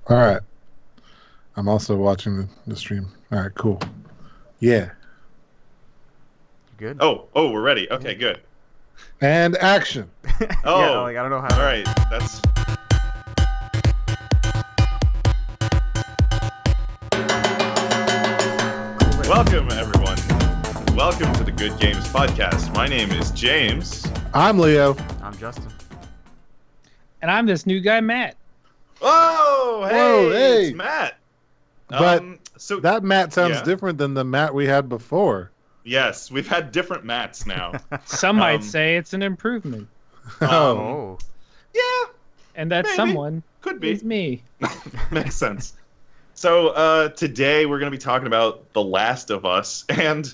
All right. I'm also watching the stream. All right, cool. Yeah. Good. Oh, we're ready. Okay, good. And action. Oh, Yeah, like, I don't know how. All right, that's. Welcome, everyone. Welcome to the Good Games Podcast. My name is James. I'm Leo. I'm Justin. And I'm this new guy, Matt. Oh, hey, Whoa, hey. It's Matt. But so that Matt sounds yeah. different than the Matt we had before. Yes, we've had different Matts now. Some might say it's an improvement. Oh. Yeah, And that Maybe. someone could be. is me. Makes sense. So today we're going to be talking about The Last of Us, and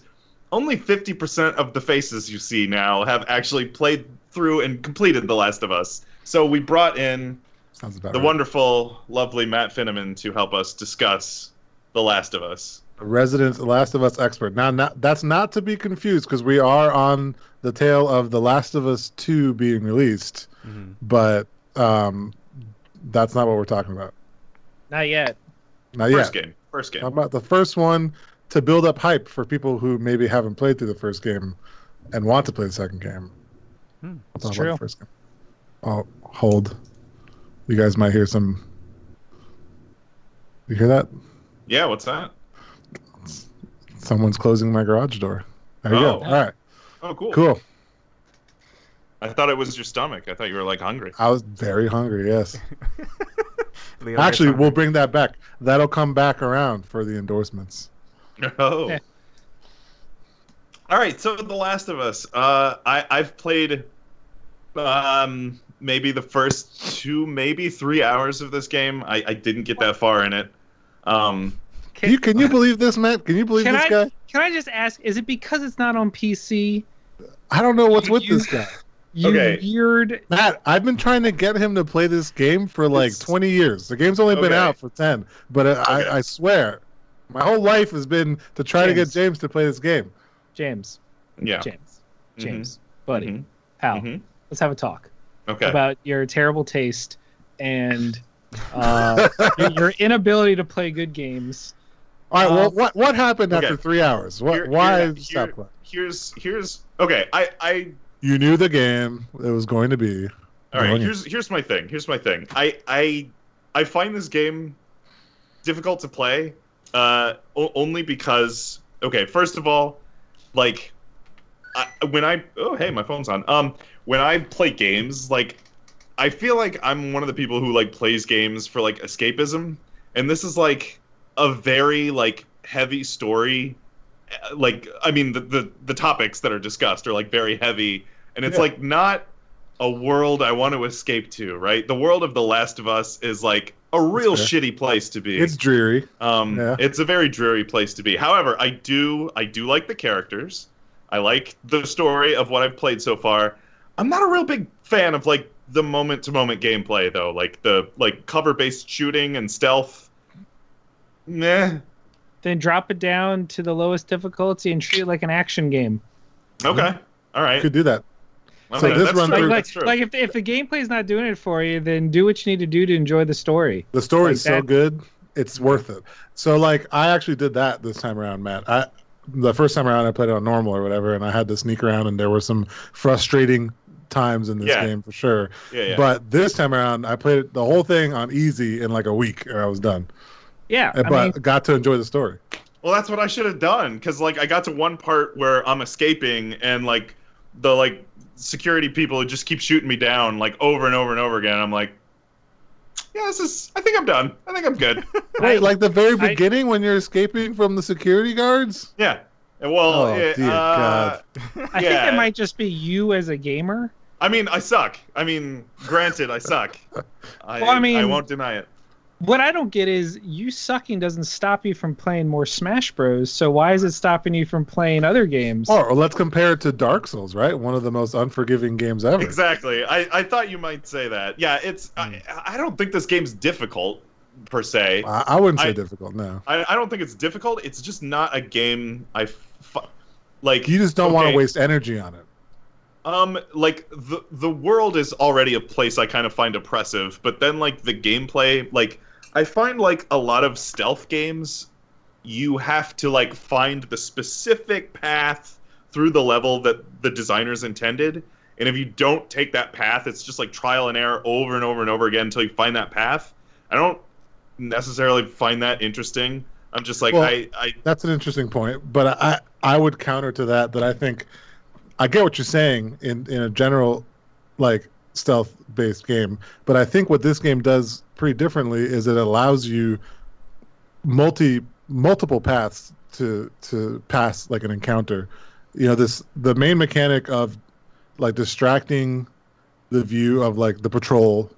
only 50% of the faces you see now have actually played through and completed The Last of Us. So we brought in Sounds about the right. wonderful, lovely Matt Finneman to help us discuss The Last of Us. A resident Last of Us expert. Now, that's not to be confused because we are on the tail of The Last of Us 2 being released, but that's not what we're talking about. Not yet. Not First yet. game. First game. How about the first one to build up hype for people who maybe haven't played through the first game and want to play the second game? It's Talk about true. the first game. Oh, hold. You guys might hear some. You hear that? Yeah, what's that? Someone's closing my garage door. There you go. Oh. All right. Oh, cool. Cool. I thought it was your stomach. I thought you were, like, hungry. I was very hungry, yes. Leo gets Actually, hungry. we'll bring that back. That'll come back around for the endorsements. Oh. Yeah. All right, so The Last of Us. I've played maybe the first 2, maybe 3 hours of this game. I didn't get that far in it. Can you believe this, Matt? Can you believe Can this I guy? can I just ask? Is it because it's not on PC? I don't know what's with You- this guy. You Okay. weird. Matt, I've been trying to get him to play this game for like It's- 20 years. The game's only been Okay. out for 10. But Okay. I swear, my whole life has been to try to get James. James to play this game. James. Yeah. James. Buddy. Mhm. Pal. Mhm. Let's have a talk Okay. about your terrible taste and your inability to play good games. All right, well, what happened Okay. after 3 hours? Why did you stop playing? Here's okay. I You knew the game it was going to be. all right. Going in. Here's my thing. I find this game difficult to play. Only because first of all, like oh hey, my phone's on. When I play games, like I feel like I'm one of the people who like plays games for like escapism, and this is like a very like heavy story. Like I mean the topics that are discussed are like very heavy, and it's Yeah. like not a world I want to escape to, right? The world of The Last of Us is like a real fair. shitty place to be. It's dreary. Yeah. It's a very dreary place to be. However, I do like the characters. I like the story of what I've played so far. I'm not a real big fan of like the moment to moment gameplay though, like the cover based shooting and stealth. Nah. Then drop it down to the lowest difficulty and treat it like an action game. Okay. All right. Could do that. Okay, So this that's run true. through- That's true. Like if the gameplay's not doing it for you, then do what you need to do to enjoy the story. The story Like is so that- good, it's worth it. So like I actually did that this time around, Matt. The first time around I played it on normal or whatever, and I had to sneak around, and there were some frustrating times in this Yeah. game for sure. Yeah. But this time around, I played the whole thing on easy in like a week, and I was done. Yeah, But I mean, got to enjoy the story. Well, that's what I should have done, because like I got to one part where I'm escaping, and like the like security people just keep shooting me down like over and over and over again. I'm like, yeah, I think I'm done. I think I'm good. Wait, like the very I- beginning when you're escaping from the security guards? Yeah. And well, Oh, dear God. I think yeah. it might just be you as a gamer. I mean, I suck. I mean, granted, I suck. Well, I mean- I won't deny it. What I don't get is you sucking doesn't stop you from playing more Smash Bros. So why is it stopping you from playing other games? Or let's compare it to Dark Souls, right? One of the most unforgiving games ever. Exactly. I thought you might say that. Yeah, it's. I don't think this game's difficult per se. I wouldn't say I- difficult, no. I don't think it's difficult. It's just not a game like. You just don't want okay. to waste energy on it. Like the world is already a place I kind of find oppressive, but then like the gameplay, like I find like a lot of stealth games, you have to like find the specific path through the level that the designers intended. And if you don't take that path, it's just like trial and error over and over and over again until you find that path. I don't necessarily find that interesting. I'm just like, Well, that's an interesting point, but I would counter to that I think I get what you're saying in a general like stealth-based game, but I think what this game does pretty differently is it allows you multiple paths to pass like an encounter. You know, the main mechanic of like distracting the view of like the patrol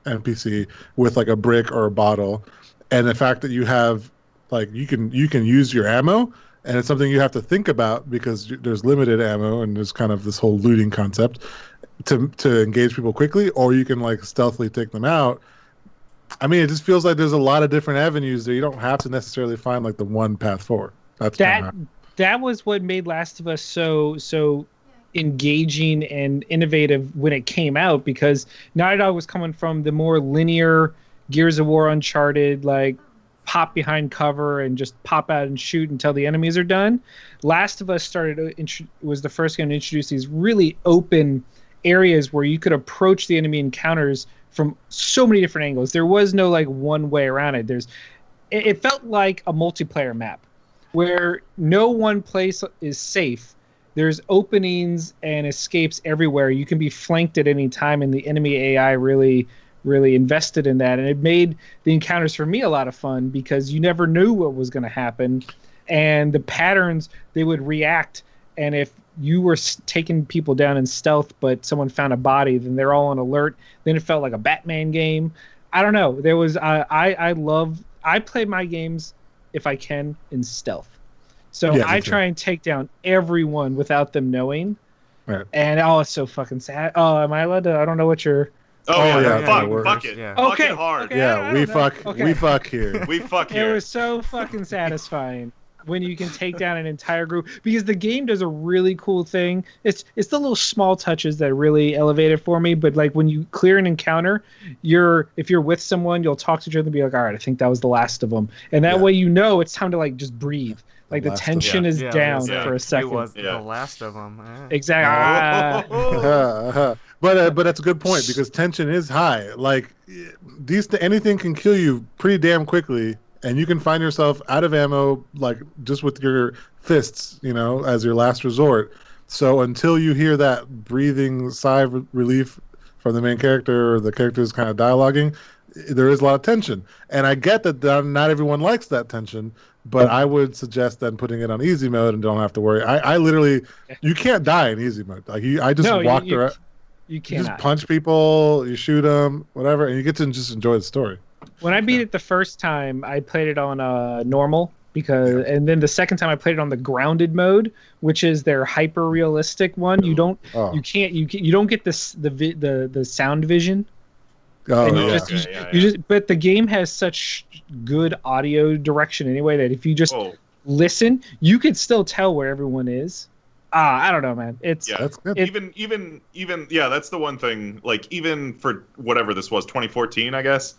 NPC with like a brick or a bottle, and the fact that you have like you can use your ammo, and it's something you have to think about because there's limited ammo and there's kind of this whole looting concept to engage people quickly, or you can like stealthily take them out. I mean, it just feels like there's a lot of different avenues there. You don't have to necessarily find like the one path forward. That was what made Last of Us so engaging and innovative when it came out, because Naughty Dog was coming from the more linear Gears of War, Uncharted, like pop behind cover and just pop out and shoot until the enemies are done. Last of Us was the first game to introduce these really open areas where you could approach the enemy encounters from so many different angles. There was no like one way around it. It felt like a multiplayer map where no one place is safe. There's openings and escapes everywhere. You can be flanked at any time, and the enemy AI really invested in that, and it made the encounters for me a lot of fun because you never knew what was going to happen, and the patterns they would react. And if you were taking people down in stealth but someone found a body, then they're all on alert. Then it felt like a Batman game. I don't know, there was I play my games if I can in stealth, so yeah, I try and take down everyone without them knowing. Right. And it's so fucking sad. Am I allowed to? I don't know what you're. Fuck it. Yeah. Fuck it hard. Okay, yeah, we fuck here. We fuck here. It was so fucking satisfying when you can take down an entire group, because the game does a really cool thing. It's the little small touches that really elevate it for me. But like when you clear an encounter, if you're with someone, you'll talk to each other and be like, all right, I think that was the last of them, and that way you know it's time to like just breathe. Like the tension is down for a second. It was the last of them. Exactly. But that's a good point, because tension is high. Like anything can kill you pretty damn quickly, and you can find yourself out of ammo, like just with your fists, you know, as your last resort. So until you hear that breathing sigh of relief from the main character, or the character's kind of dialoguing, there is a lot of tension. And I get that not everyone likes that tension, but I would suggest then putting it on easy mode and don't have to worry. I literally, you can't die in easy mode. Like I just walked around. You can't. Just punch people, you shoot them, whatever, and you get to just enjoy the story. When I beat it the first time, I played it on normal, and then the second time I played it on the grounded mode, which is their hyper realistic one. You don't get the sound vision. But the game has such good audio direction anyway that if you just listen, you can still tell where everyone is. I don't know, man. That's good. Even that's the one thing. Like even for whatever this was, 2014, I guess.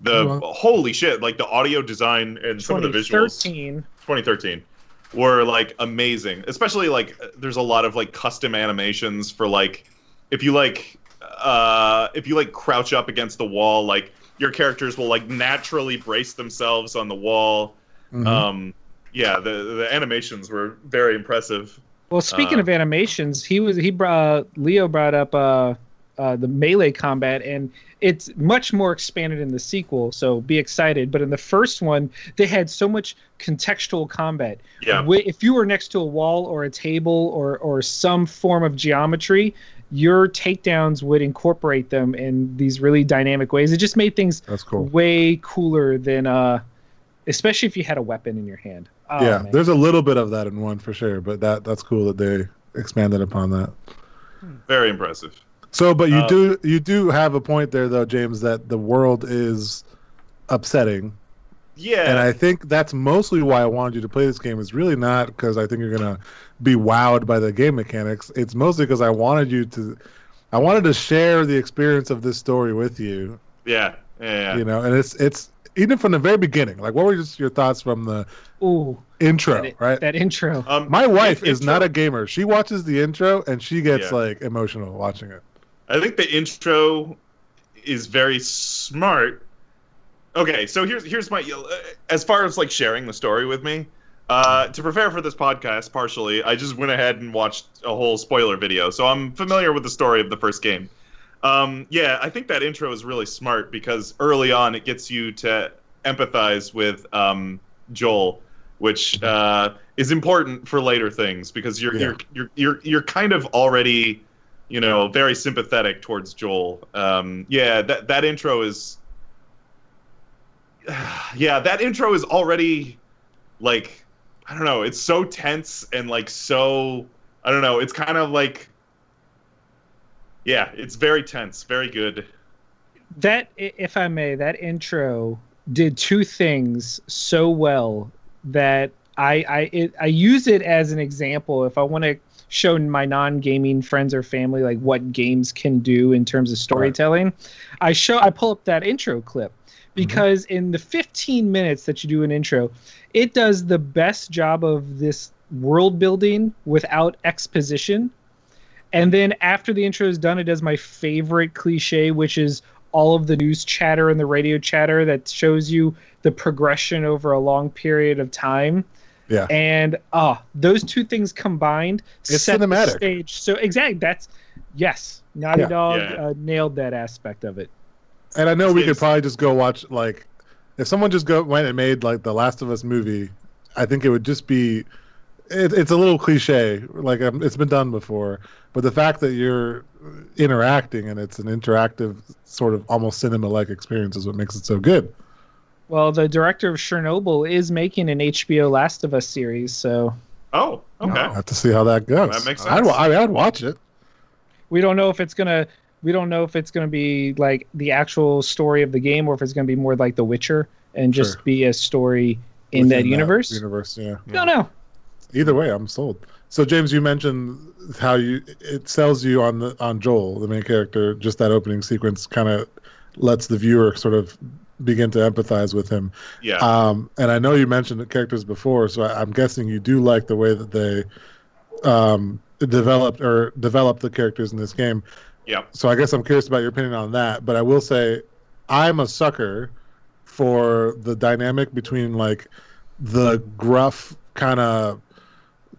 Holy shit! Like the audio design and some of the visuals. 2013 were like amazing. Especially like there's a lot of like custom animations for like if you crouch up against the wall, like your characters will like naturally brace themselves on the wall. Mm-hmm. The animations were very impressive. Well, speaking of animations, Leo brought up the melee combat, and it's much more expanded in the sequel, so be excited. But in the first one, they had so much contextual combat. Yeah. If you were next to a wall or a table or some form of geometry, your takedowns would incorporate them in these really dynamic ways. It just made things way cooler than, especially if you had a weapon in your hand. Oh, yeah, man. There's a little bit of that in one for sure, but that's cool that they expanded upon that. Very impressive. So, but you do have a point there, though, James, that the world is upsetting. Yeah. And I think that's mostly why I wanted you to play this game. Is really not because I think you're going to be wowed by the game mechanics. It's mostly because I wanted to share the experience of this story with you. Yeah. Yeah. You know, and even from the very beginning, like what were just your thoughts from the intro, right? That intro. My wife is not a gamer. She watches the intro and she gets like emotional watching it. I think the intro is very smart. Okay, so here's my as far as like sharing the story with me. To prepare for this podcast, partially, I just went ahead and watched a whole spoiler video, so I'm familiar with the story of the first game. I think that intro is really smart because early on it gets you to empathize with Joel, which is important for later things because you're kind of already, very sympathetic towards Joel. That intro is. That intro is already like. I don't know. It's so tense and like so. I don't know. It's kind of like. Yeah, it's very tense. Very good. That, if I may, that intro did two things so well that I use it as an example if I want to show my non-gaming friends or family like what games can do in terms of storytelling. Right. I pull up that intro clip. Because in the 15 minutes that you do an intro, it does the best job of this world building without exposition. And then after the intro is done, it does my favorite cliche, which is all of the news chatter and the radio chatter that shows you the progression over a long period of time. Yeah. And those two things combined set cinematic. The stage. So exactly, Naughty Dog nailed that aspect of it. And I know we could probably just go watch, like, if someone just went and made, like, the Last of Us movie, I think it would just be, it's a little cliche, like, it's been done before, but the fact that you're interacting and it's an interactive sort of almost cinema-like experience is what makes it so good. Well, the director of Chernobyl is making an HBO Last of Us series, so... Oh, okay. I'll have to see how that goes. That makes sense. I'd watch it. We don't know if it's going to be like the actual story of the game or if it's going to be more like The Witcher and just be a story in that universe. No. Either way, I'm sold. So James, you mentioned how it sells you on Joel, the main character. Just that opening sequence kind of lets the viewer sort of begin to empathize with him. Yeah. And I know you mentioned the characters before, so I'm guessing you do like the way that they developed the characters in this game. Yeah. So I guess I'm curious about your opinion on that. But I will say I'm a sucker for the dynamic between like the gruff kind of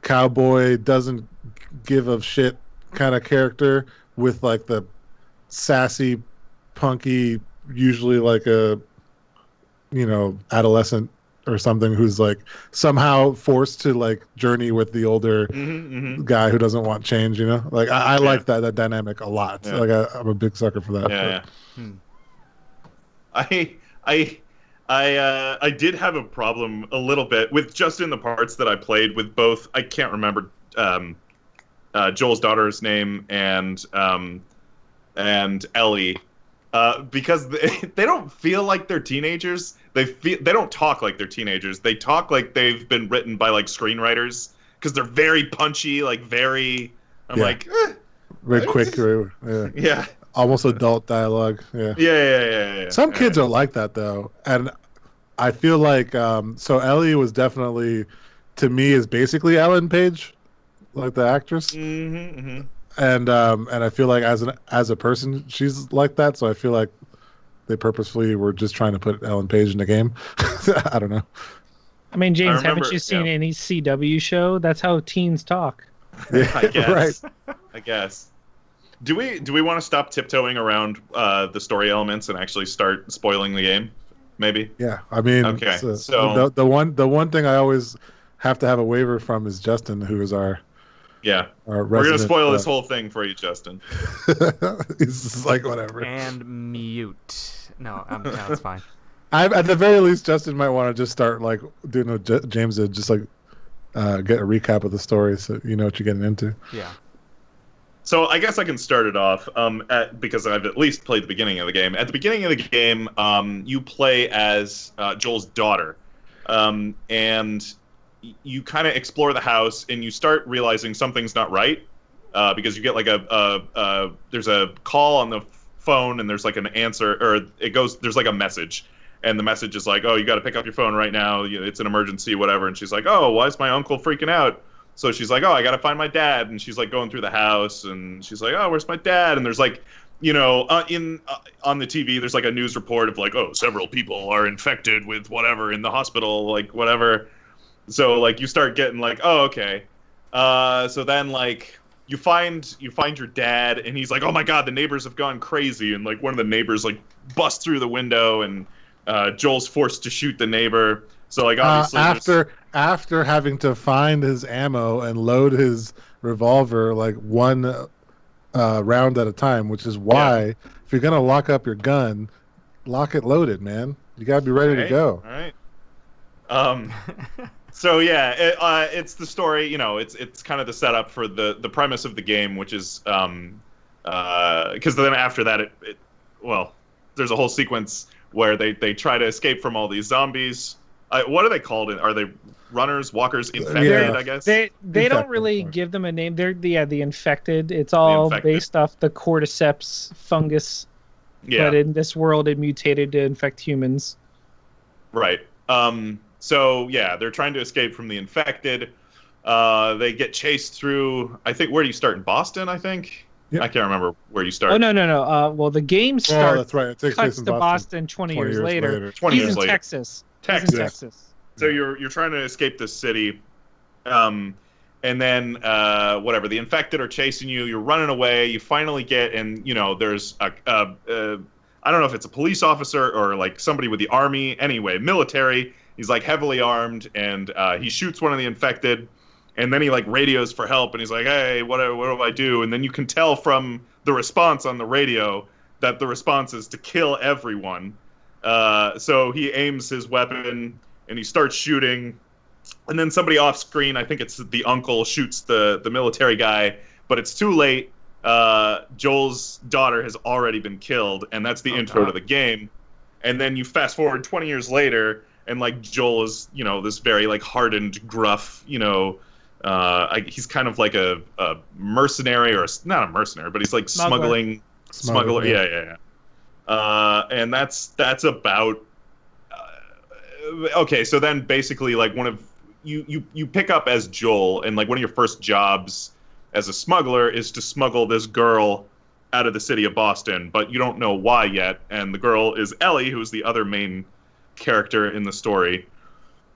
cowboy doesn't give a shit kind of character with like the sassy, punky, usually like a adolescent or something who's like somehow forced to like journey with the older guy who doesn't want change, like I like that dynamic a lot. Yeah. Like I'm a big sucker for that. I did have a problem a little bit with just in the parts that I played with both. I can't remember Joel's daughter's name and Ellie. Because they don't feel like they're teenagers. They don't talk like they're teenagers. They talk like they've been written by like screenwriters because they're very punchy, like very. I'm like, very quick. Yeah. Almost adult dialogue. Yeah. Some kids are like that though, and I feel like so Ellie was definitely, to me, is basically Ellen Page, like the actress. And I feel like as a person, she's like that. So I feel like they purposefully were just trying to put Ellen Page in the game. I don't know. I mean, James, haven't you seen any CW show? That's how teens talk. Yeah, I guess. Right. I guess. Do we want to stop tiptoeing around the story elements and actually start spoiling the game? Maybe. Yeah, I mean, okay. So the one thing I always have to have a waiver from is Justin, who is our. Yeah, we're gonna spoil this whole thing for you, Justin. He's just like whatever. And mute. No, it's fine. At the very least, Justin might want to just start like doing what James did, just like get a recap of the story, so you know what you're getting into. Yeah. So I guess I can start it off because I've at least played the beginning of the game. At the beginning of the game, you play as Joel's daughter, and you kind of explore the house and you start realizing something's not right because you get like there's a call on the phone and there's like an answer or there's like a message and the message is like, oh, you got to pick up your phone right now. It's an emergency, whatever. And she's like, oh, why is my uncle freaking out? So she's like, oh, I got to find my dad. And she's like going through the house, and she's like, oh, where's my dad? And there's like, on the TV, there's like a news report of like, oh, several people are infected with whatever in the hospital, like whatever. So like you start getting like, oh, okay. So then like you find your dad, and he's like, oh my God, the neighbors have gone crazy. And like one of the neighbors like busts through the window, and Joel's forced to shoot the neighbor. So like obviously after having to find his ammo and load his revolver like one round at a time, which is why if you're gonna lock up your gun, lock it loaded, man. You gotta be ready to go. All right. So yeah, it's the story. It's kind of the setup for the premise of the game, which is because then after that, there's a whole sequence where they try to escape from all these zombies. What are they called? Are they runners, walkers, infected? I guess they don't really give them a name. They're the infected. It's all based off the cordyceps fungus. Yeah. But in this world, it mutated to infect humans. Right. So yeah, they're trying to escape from the infected. They get chased through. I think where do you start in Boston? I think. Yep. I can't remember where you start. Oh no. Well, the game starts. Oh, that's right. It takes place in Boston 20 years later. 20 years later. Texas. So you're trying to escape this city, and then whatever, the infected are chasing you. You're running away. You finally get, and there's I don't know if it's a police officer or like somebody with the army. Anyway, military. He's like heavily armed, and he shoots one of the infected, and then he like radios for help, and he's like, hey, what do I do? And then you can tell from the response on the radio that the response is to kill everyone. So he aims his weapon and he starts shooting, and then somebody off screen, I think it's the uncle, shoots the military guy, but it's too late. Joel's daughter has already been killed, and that's the intro to the game. And then you fast forward 20 years later, and like Joel is, this very like hardened, gruff, he's kind of like a mercenary, or not a mercenary, but he's like smuggler. Yeah. And that's about okay. So then basically, like one of you pick up as Joel, and like one of your first jobs as a smuggler is to smuggle this girl out of the city of Boston, but you don't know why yet. And the girl is Ellie, who's the other main character in the story.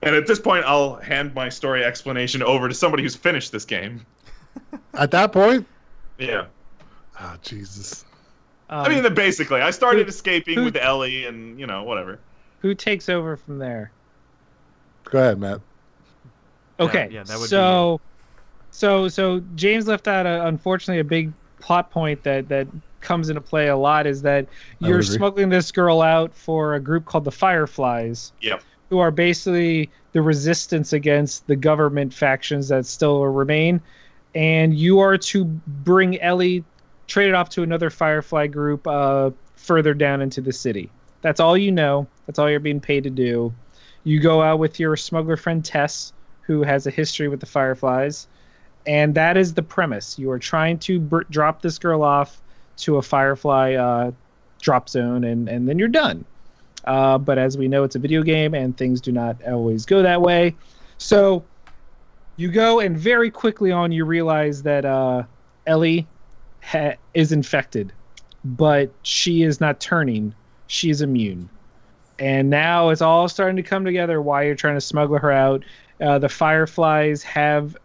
And at this point, I'll hand my story explanation over to somebody who's finished this game. At that point? Yeah. Oh, Jesus. I mean, basically, I started escaping with Ellie and, whatever. Who takes over from there? Go ahead, Matt. Okay, yeah, that would so James left out, unfortunately, a big plot point that comes into play a lot is that you're smuggling this girl out for a group called the Fireflies. Yep. Who are basically the resistance against the government factions that still remain. And you are to bring Ellie, trade it off to another Firefly group further down into the city. That's all you know. That's all you're being paid to do. You go out with your smuggler friend Tess, who has a history with the Fireflies. And that is the premise. You are trying to drop this girl off to a Firefly drop zone, and then you're done. But as we know, it's a video game, and things do not always go that way. So you go, and very quickly on, you realize that Ellie is infected, but she is not turning. She is immune. And now it's all starting to come together why you're trying to smuggle her out. The Fireflies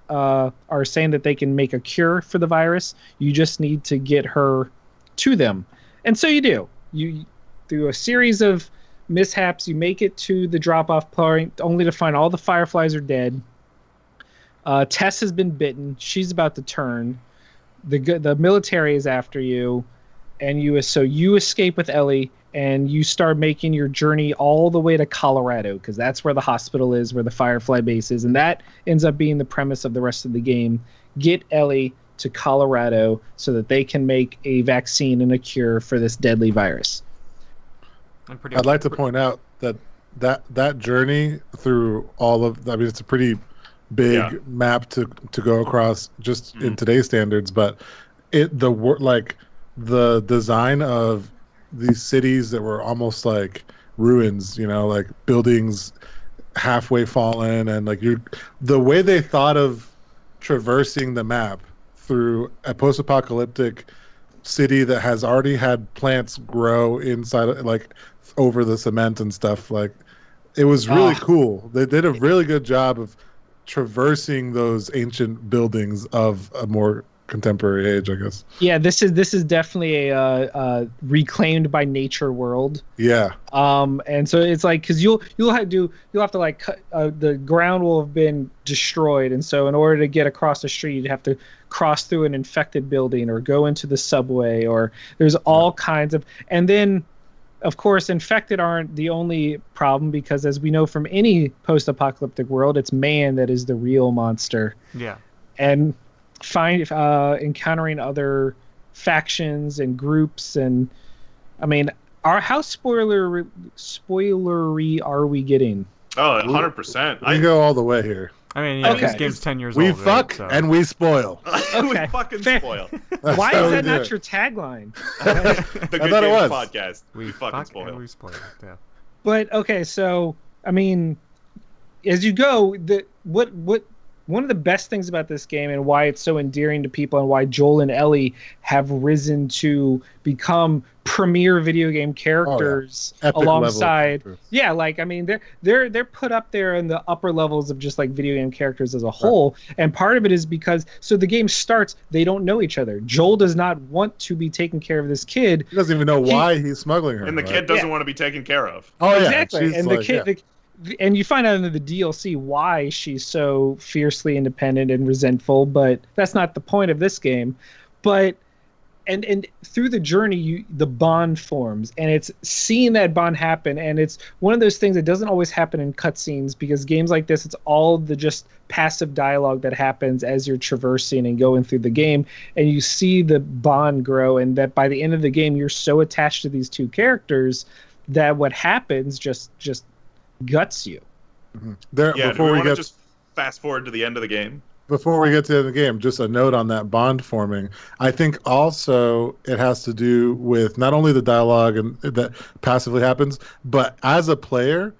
are saying that they can make a cure for the virus. You just need to get her to them. And so you do. You through a series of mishaps, you make it to the drop-off point, only to find all the Fireflies are dead. Tess has been bitten. She's about to turn. The military is after you, and you escape with Ellie, and you start making your journey all the way to Colorado, because that's where the hospital is, where the Firefly base is, and that ends up being the premise of the rest of the game. Get Ellie to Colorado so that they can make a vaccine and a cure for this deadly virus. I'd like to point out that journey through all of, I mean, it's a pretty big map to go across just in today's standards, but the design of these cities that were almost like ruins, like buildings halfway fallen, and like the way they thought of traversing the map through a post-apocalyptic city that has already had plants grow inside, like over the cement and stuff. Like, it was really cool. They did a really good job of traversing those ancient buildings of a more contemporary age, I guess. Yeah, this is definitely a reclaimed by nature world. Yeah. And so it's like, because you'll have to like cut, the ground will have been destroyed, and so in order to get across the street, you'd have to cross through an infected building or go into the subway, or there's all kinds of, and then of course infected aren't the only problem, because as we know from any post-apocalyptic world, it's man that is the real monster. Yeah. And encountering other factions and groups, and I mean, how spoilery are we getting? Oh, 100%. We go all the way here. I mean, yeah, this game's 10 years old. We fuck, right? So. and we spoil. We fucking spoil. Why is that not your tagline? The Good thought it Games was. Podcast. We fucking fuck spoil. and we spoil. Yeah. But okay, so I mean, as you go, what one of the best things about this game, and why it's so endearing to people, and why Joel and Ellie have risen to become premier video game characters alongside. Yeah, like, I mean, they're put up there in the upper levels of just like video game characters as a whole. Right. And part of it is because, so the game starts, they don't know each other. Joel does not want to be taking care of this kid. He doesn't even know why he's smuggling her. And the kid doesn't want to be taken care of. Oh yeah, exactly. And the kid. And you find out in the DLC why she's so fiercely independent and resentful, but that's not the point of this game. But and through the journey, the bond forms, and it's seeing that bond happen. And it's one of those things that doesn't always happen in cutscenes, because games like this, it's all the just passive dialogue that happens as you're traversing and going through the game, and you see the bond grow, and that by the end of the game, you're so attached to these two characters that what happens just guts you. Mm-hmm. Before we get just fast forward to the end of the game. Before we get to the game, just a note on that bond forming. I think also it has to do with not only the dialogue and that passively happens, but as a player,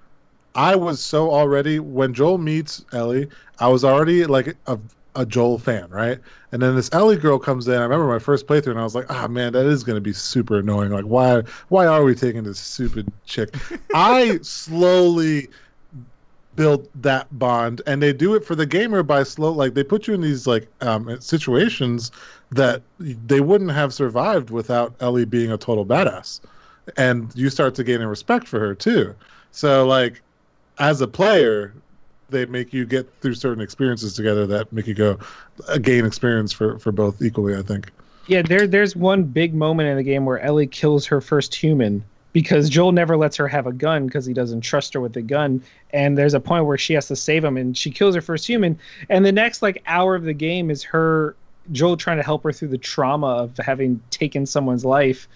I was so already, when Joel meets Ellie, I was already like a Joel fan, right? And then this Ellie girl comes in. I remember my first playthrough, and I was like, man, that is going to be super annoying. Like, why are we taking this stupid chick? I slowly build that bond, and they do it for the gamer by like they put you in these like situations that they wouldn't have survived without Ellie being a total badass, and you start to gain a respect for her too. So like, as a player, they make you get through certain experiences together that make you go gain experience for both equally, I think. Yeah, there's one big moment in the game where Ellie kills her first human, because Joel never lets her have a gun because he doesn't trust her with a gun. And there's a point where she has to save him, and she kills her first human. And the next like hour of the game is Joel trying to help her through the trauma of having taken someone's life.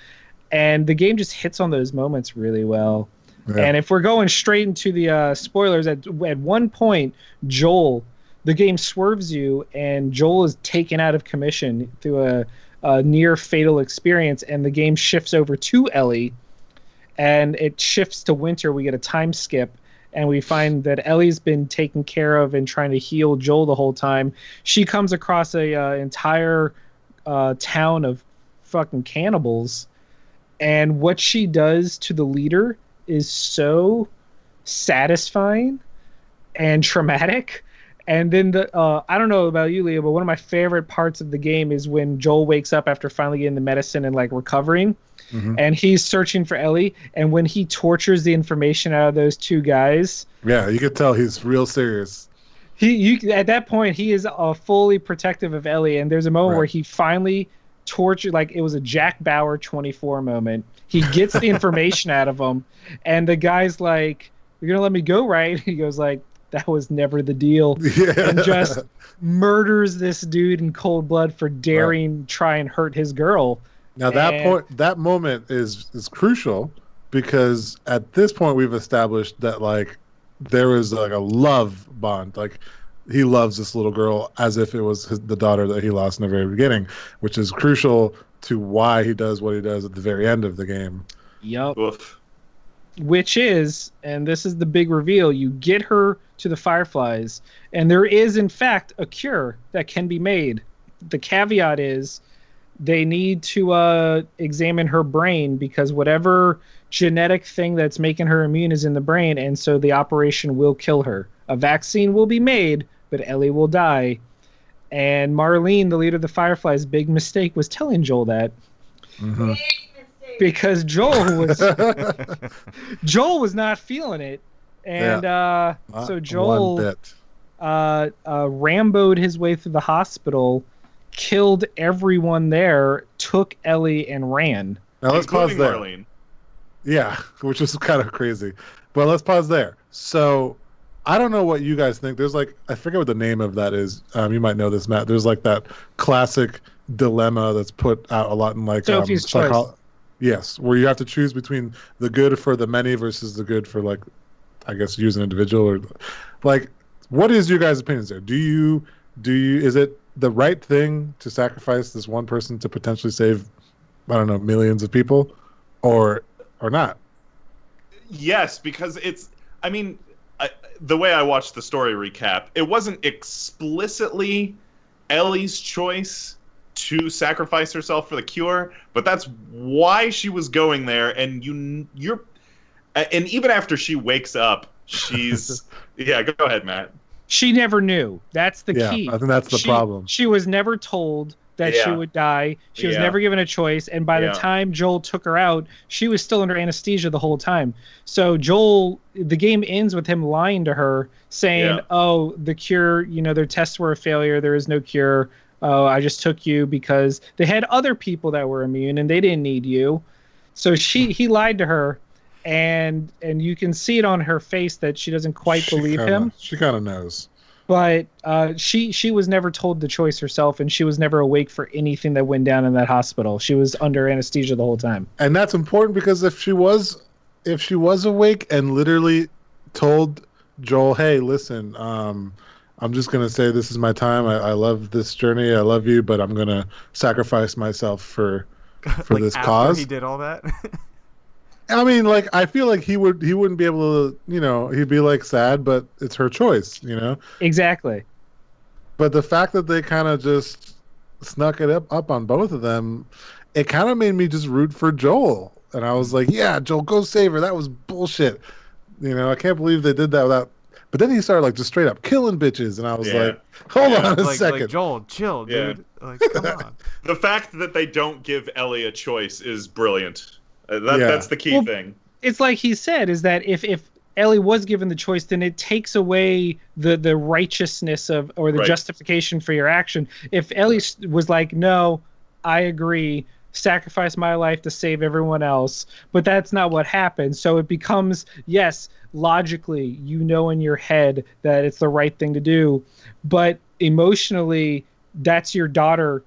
And the game just hits on those moments really well. Yeah. And if we're going straight into the spoilers, at one point, the game swerves you, and Joel is taken out of commission through a near fatal experience, and the game shifts over to Ellie, and it shifts to winter. We get a time skip, and we find that Ellie's been taken care of and trying to heal Joel the whole time. She comes across a entire town of fucking cannibals, and what she does to the leader is so satisfying and traumatic. And then I don't know about you, Leah, but one of my favorite parts of the game is when Joel wakes up after finally getting the medicine and like recovering, and he's searching for Ellie, and when he tortures the information out of those two guys, yeah, you could tell he's real serious. At that point, he is fully protective of Ellie, and there's a moment where he finally tortured, like it was a Jack Bauer 24 moment. He gets the information out of him, and the guy's like, "You're gonna let me go, right?" He goes like, "That was never the deal," and just murders this dude in cold blood for daring try and hurt his girl. Now that moment is crucial, because at this point we've established that like there is like a love bond. Like, he loves this little girl as if it was the daughter that he lost in the very beginning, which is crucial to why he does what he does at the very end of the game. Yep. Oof. which is, and this is the big reveal, you get her to the Fireflies, and there is, in fact, a cure that can be made. The caveat is they need to examine her brain because whatever genetic thing that's making her immune is in the brain, and so the operation will kill her. A vaccine will be made, but Ellie will die. And Marlene, the leader of the Fireflies, big mistake was telling Joel that. Mm-hmm. Because Joel was not feeling it, and so Joel Rambo'd his way through the hospital, killed everyone there, took Ellie, and ran. Now let's pause there. Marlene. Yeah, which is kind of crazy, but let's pause there. So I don't know what you guys think. There's like, I forget what the name of that is. You might know this, Matt. There's like that classic dilemma that's put out a lot in like Sophie's Choice. Yes, where you have to choose between the good for the many versus the good for, like, I guess, use an individual, or like, what is your guys' opinions there? Do you is it the right thing to sacrifice this one person to potentially save, I don't know, millions of people, or not? Yes, because it's, I mean, the way I watched the story recap, it wasn't explicitly Ellie's choice to sacrifice herself for the cure, but that's why she was going there. And you're, and even after she wakes up, she's yeah. Go ahead, Matt. She never knew. That's the key. I think that's the problem. She was never told that she would die. She was never given a choice. And by the time Joel took her out, she was still under anesthesia the whole time. So Joel, the game ends with him lying to her, saying, "Oh, the cure. Their tests were a failure. There is no cure. Oh, I just took you because they had other people that were immune and they didn't need you." So he lied to her, and you can see it on her face that she doesn't quite believe him. She kind of knows. But she was never told the choice herself, and she was never awake for anything that went down in that hospital. She was under anesthesia the whole time. And that's important because if she was awake and literally told Joel, "Hey, listen, I'm just going to say this is my time. I love this journey. I love you, but I'm going to sacrifice myself for like this after cause." He did all that? I mean, like, I feel like he wouldn't be able to, he'd be like sad, but it's her choice, Exactly. But the fact that they kind of just snuck it up on both of them, it kind of made me just root for Joel. And I was like, yeah, Joel, go save her. That was bullshit. I can't believe they did that without. But then he started like just straight up killing bitches, and I was like, "Hold on a second, like, Joel, chill, dude. Like, come on." The fact that they don't give Ellie a choice is brilliant. That's the key thing. It's like he said, is that if Ellie was given the choice, then it takes away the righteousness or the justification for your action. If Ellie was like, "No, I agree, sacrifice my life to save everyone else," but that's not what happened. So it becomes, yes, logically, in your head that it's the right thing to do, but emotionally, that's your daughter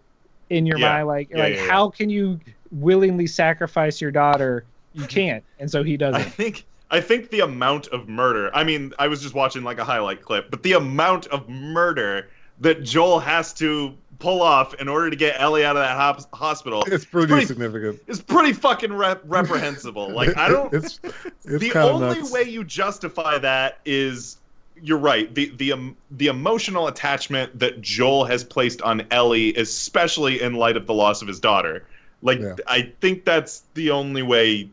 in your mind. How can you willingly sacrifice your daughter? You can't. And so he doesn't. I think the amount of murder, I mean, I was just watching like a highlight clip, but the amount of murder that Joel has to pull off in order to get Ellie out of that hospital, it's pretty significant. It's pretty fucking reprehensible. Like, I don't. It's the only nuts. Way you justify that is, you're right. The emotional attachment that Joel has placed on Ellie, especially in light of the loss of his daughter. Like, I think that's the only way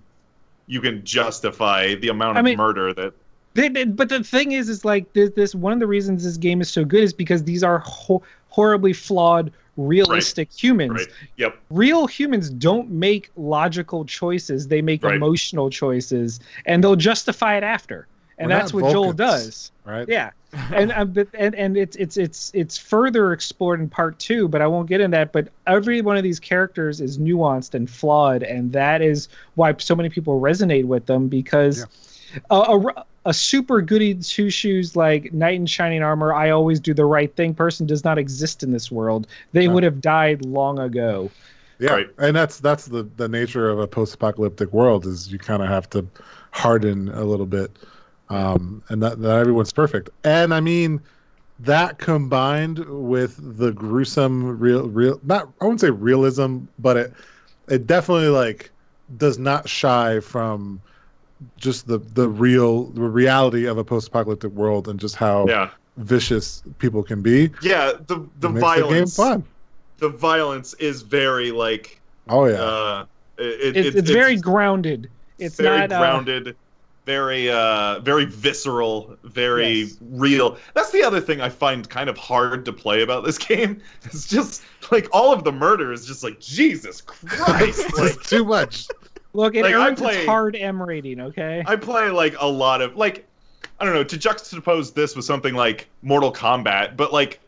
you can justify the amount of murder that. But the thing is like this. One of the reasons this game is so good is because these are horribly flawed, realistic humans. Right. Yep. Real humans don't make logical choices; they make emotional choices, and they'll justify it after. And that's what Joel does. Right. Yeah. And it's further explored in part 2, but I won't get into that. But every one of these characters is nuanced and flawed, and that is why so many people resonate with them, because a super goody two shoes like knight in shining armor, I always do the right thing person does not exist in this world. They would have died long ago. Yeah, and that's the nature of a post-apocalyptic world, is you kind of have to harden a little bit. And that everyone's perfect. And I mean, that combined with the gruesome real not, I wouldn't say realism, but it definitely like does not shy from just the reality of a post-apocalyptic world and just how vicious people can be. Yeah, the violence. The game fun. The violence is very like. Oh yeah. It's very grounded. It's very not grounded. Very visceral, very real. That's the other thing I find kind of hard to play about this game. It's just like all of the murder is just like Jesus Christ, like too much. Look, it earns its hard M rating. Okay. I play like a lot of like, I don't know, to juxtapose this with something like Mortal Kombat, but like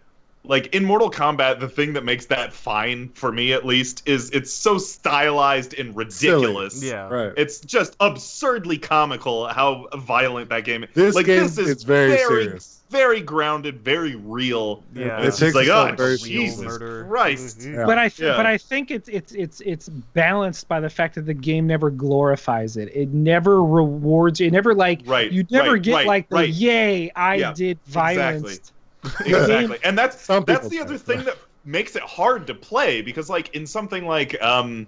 in Mortal Kombat, the thing that makes that fine for me at least is it's so stylized and ridiculous. Silly. Yeah, right. It's just absurdly comical how violent that game is. This game this is it's very serious, very grounded, very real. Yeah, it's just like, oh very Jesus murder. Christ. Yeah. But I think it's balanced by the fact that the game never glorifies it. It never rewards you. It never you never get the yay I did violence. Exactly. And that's the other thing that makes it hard to play, because like in something like I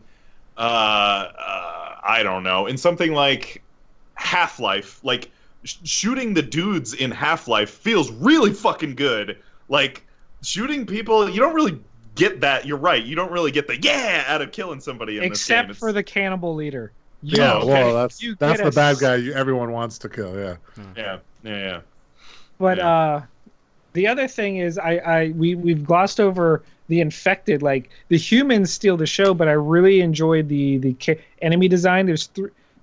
don't know, in something like Half-Life, like shooting the dudes in Half-Life feels really fucking good. Like shooting people, you don't really get that. You're right. You don't really get the out of killing somebody in this game. Except for the cannibal leader. Well, that's the bad guy everyone wants to kill. Yeah. But the other thing is, we've glossed over the infected. Like the humans steal the show, but I really enjoyed the enemy design. There's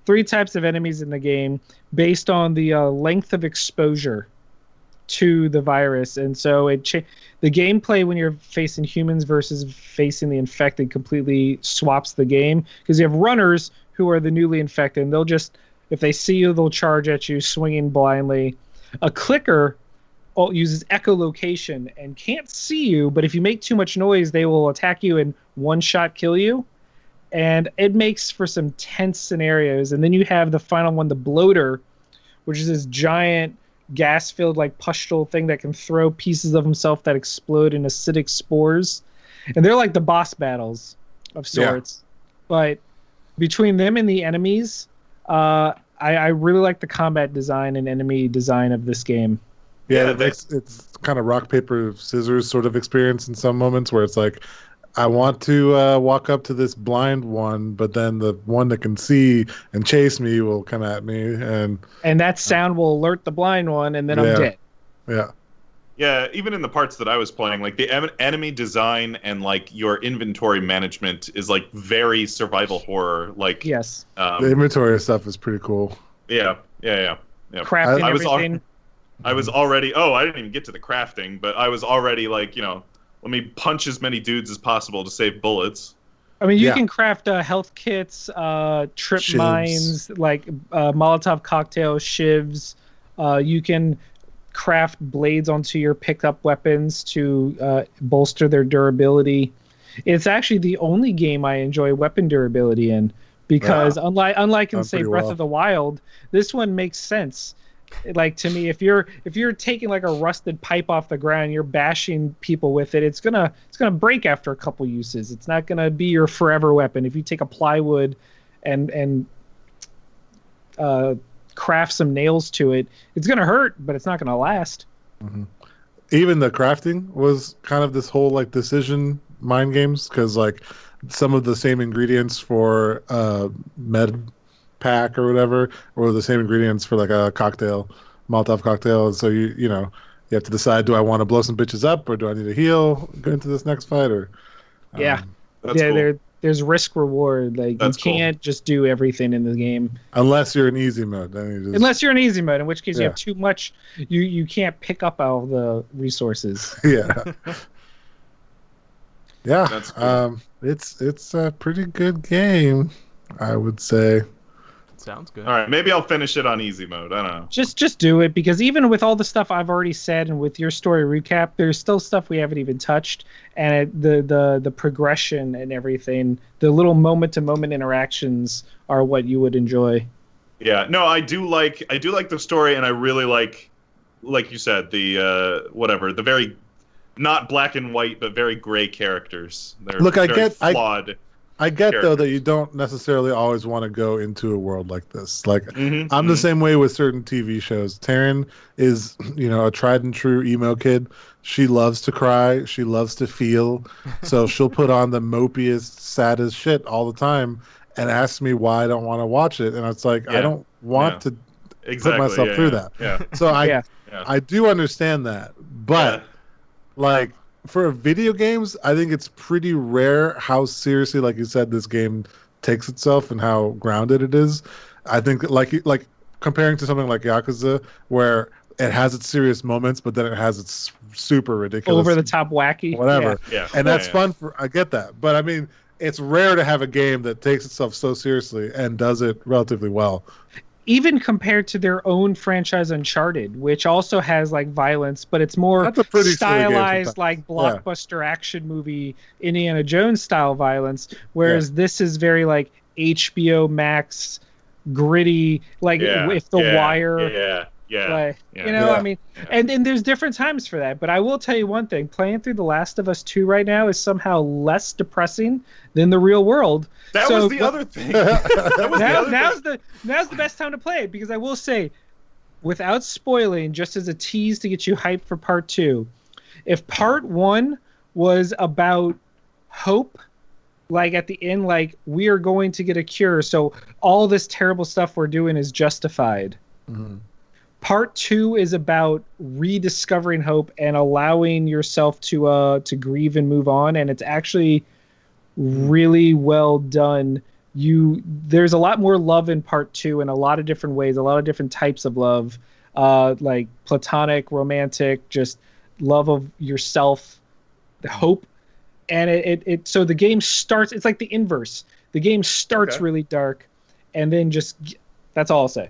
three types of enemies in the game based on the length of exposure to the virus, and so the gameplay when you're facing humans versus facing the infected completely swaps the game, because you have runners who are the newly infected, and they'll just, if they see you, they'll charge at you swinging blindly. A clicker uses echolocation and can't see you, but if you make too much noise, they will attack you and one shot kill you. And it makes for some tense scenarios. And then you have the final one, the bloater, which is this giant gas-filled like pustule thing that can throw pieces of himself that explode in acidic spores. And they're like the boss battles of sorts. But between them and the enemies, I really like the combat design and enemy design of this game. Yeah, it's kind of rock, paper, scissors sort of experience in some moments where it's like, I want to walk up to this blind one, but then the one that can see and chase me will come at me. And that sound will alert the blind one, and then I'm dead. Yeah. Yeah, even in the parts that I was playing, like the enemy design and like your inventory management is like very survival horror. Like yes, the inventory stuff is pretty cool. Yeah. Crafting everything. I was already. Oh, I didn't even get to the crafting, but I was already like, let me punch as many dudes as possible to save bullets. I mean, you can craft health kits, trip shivs. mines, like Molotov cocktails, shivs. You can craft blades onto your pickup weapons to bolster their durability. It's actually the only game I enjoy weapon durability in, because unlike in say Breath of the Wild, this one makes sense. Like, to me, if you're taking like a rusted pipe off the ground, you're bashing people with it, it's gonna break after a couple uses. It's not gonna be your forever weapon. If you take a plywood and craft some nails to it, it's gonna hurt, but it's not gonna last. Mm-hmm. Even the crafting was kind of this whole like decision mind games, because like some of the same ingredients for med pack or whatever, or the same ingredients for like a cocktail, Molotov cocktail, and so you have to decide, do I want to blow some bitches up, or do I need to heal, go into this next fight, or cool. There's risk reward. Like, you can't just do everything in the game unless you're in easy mode. Unless you're in easy mode, in which case you have too much, you can't pick up all the resources. That's cool. It's a pretty good game, I would say. Sounds good. All right, maybe I'll finish it on easy mode. I don't know. Just do it, because even with all the stuff I've already said and with your story recap, there's still stuff we haven't even touched, and the progression and everything, the little moment-to-moment interactions are what you would enjoy. Yeah, no, I do like the story, and I really like you said, the the very not black and white but very gray characters. They're flawed. I get characters. though that you don't necessarily always want to go into a world like this. Like Mm-hmm, I'm the same way with certain TV shows. Taryn is, a tried and true emo kid. She loves to cry. She loves to feel. So she'll put on the mopiest, saddest shit all the time and ask me why I don't want to watch it. And it's like, I don't want to put myself through that. Yeah. So I do understand that. But like for video games, I think it's pretty rare how seriously, like you said, this game takes itself and how grounded it is. I think like comparing to something like Yakuza, where it has its serious moments, but then it has its super ridiculous, over the top, wacky, whatever. Yeah. And that's fun. I get that, but I mean, it's rare to have a game that takes itself so seriously and does it relatively well. Even compared to their own franchise Uncharted, which also has like violence, but it's more stylized, like blockbuster action movie Indiana Jones style violence, whereas this is very like HBO Max gritty, like if The Wire. I mean, and there's different times for that. But I will tell you one thing: playing through The Last of Us 2 right now is somehow less depressing than the real world. That was the other thing. Now's the best time to play it, because I will say, without spoiling, just as a tease to get you hyped for part 2, if part 1 was about hope, like at the end, like we are going to get a cure, so all this terrible stuff we're doing is justified. Mm-hmm. Part 2 is about rediscovering hope and allowing yourself to grieve and move on, and it's actually really well done. There's a lot more love in part 2 in a lot of different ways, a lot of different types of love, like platonic, romantic, just love of yourself, the hope, and it so the game starts. It's like the inverse. The game starts really dark, and then that's all I'll say.